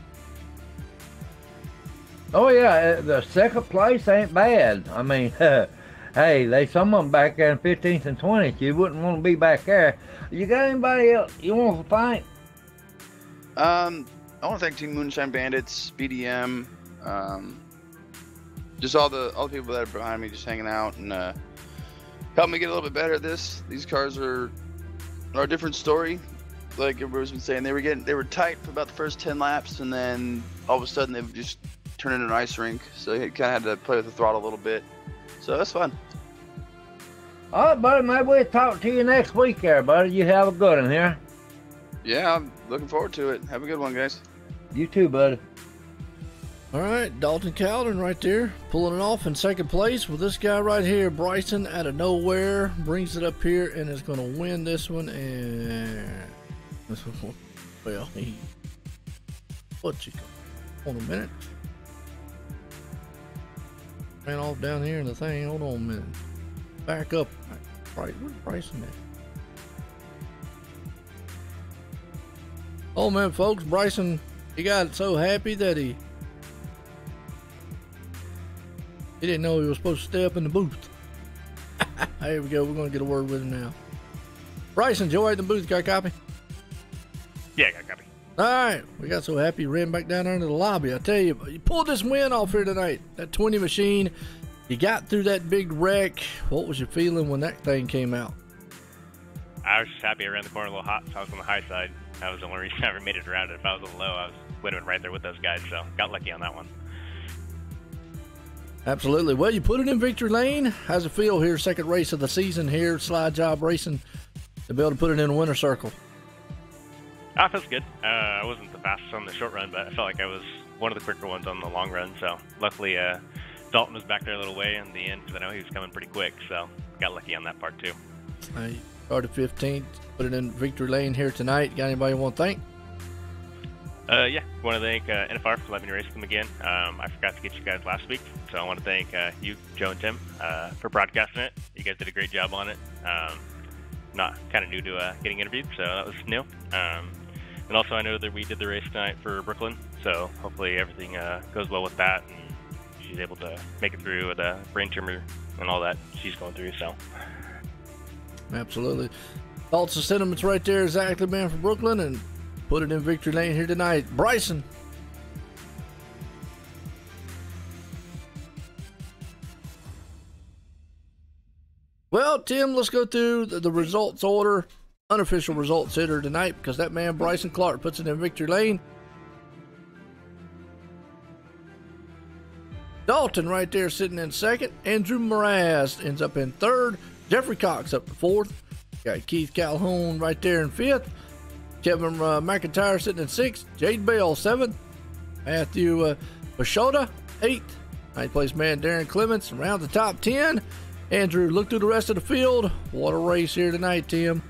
oh yeah, the second place ain't bad. I mean, hey, they some of them back there in 15th and 20th. You wouldn't want to be back there. You got anybody else you want to fight? I want to thank Team Moonshine Bandits, BDM, just all the people that are behind me, just hanging out and helping me get a little bit better at this. These cars are a different story. Like everybody's been saying, they were tight for about the first 10 laps, and then all of a sudden they've just turned into an ice rink. So you kind of had to play with the throttle a little bit. So that's fun. All right, buddy. Maybe we'll talk to you next week there, buddy. You have a good one here. Yeah, I'm looking forward to it. Have a good one, guys. You too, buddy. All right, Dalton Calden right there, pulling it off in second place with this guy right here. Bryson out of nowhere brings it up here and is going to win this one. And well, what you hold on a minute. Ran off down here in the thing. Hold on a minute. Back up. Right, where's Bryson at? Oh man, folks, Bryson, he got so happy that he didn't know he was supposed to stay up in the booth. Here we go. We're going to get a word with him now. Bryson, Joe in the booth. Got a copy? Yeah, I got a copy. All right. We got so happy he ran back down there into the lobby. I tell you, you pulled this win off here tonight. That 20 machine. You got through that big wreck. What was your feeling when that thing came out? I was just happy I ran the corner a little hot, so I was on the high side. That was the only reason I ever made it around it. If I was on the low, I would have been right there with those guys, so got lucky on that one. Absolutely. Well, you put it in victory lane. How's it feel here, second race of the season here, Slide Job Racing, to be able to put it in a winner circle? It feels good. I wasn't the fastest on the short run, but I felt like I was one of the quicker ones on the long run, so luckily Dalton was back there a little way in the end because I know he was coming pretty quick, so got lucky on that part too. You started 15th, put it in victory lane here tonight. Got anybody you want to thank? Yeah, I want to thank NFR for letting me race them again. I forgot to get you guys last week, so I want to thank you, Joe and Tim, for broadcasting it. You guys did a great job on it. Not kind of new to getting interviewed, so that was new. And also, I know that we did the race tonight for Brooklyn, so hopefully everything goes well with that, and she's able to make it through with a brain tumor and all that she's going through. So, absolutely. Thoughts and sentiments right there, exactly, man, for Brooklyn, and put it in victory lane here tonight. Bryson. Well, Tim, let's go through the results order, unofficial results hitter tonight, because that man, Bryson Clark, puts it in victory lane. Dalton right there sitting in second. Andrew Mraz ends up in third. Jeffrey Cox up to fourth. Got Keith Calhoun right there in fifth. Kevin McIntyre sitting in sixth. Jade Bell, seventh. Matthew Pashota, eighth. Ninth place man, Darren Clements, around the top 10. Andrew, look through the rest of the field. What a race here tonight, Tim.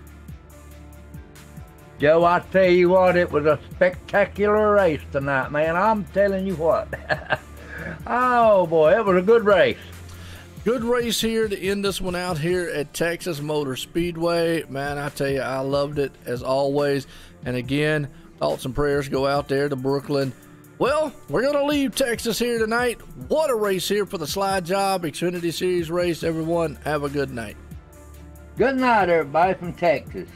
Joe, I tell you what, it was a spectacular race tonight, man. I'm telling you what. Oh, boy, it was a good race. Good race here to end this one out here at Texas Motor Speedway. Man, I tell you, I loved it as always. And again, thoughts and prayers go out there to Brooklyn. Well, we're going to leave Texas here tonight. What a race here for the Slide Job Xfinity Series race. Everyone, have a good night. Good night, everybody from Texas.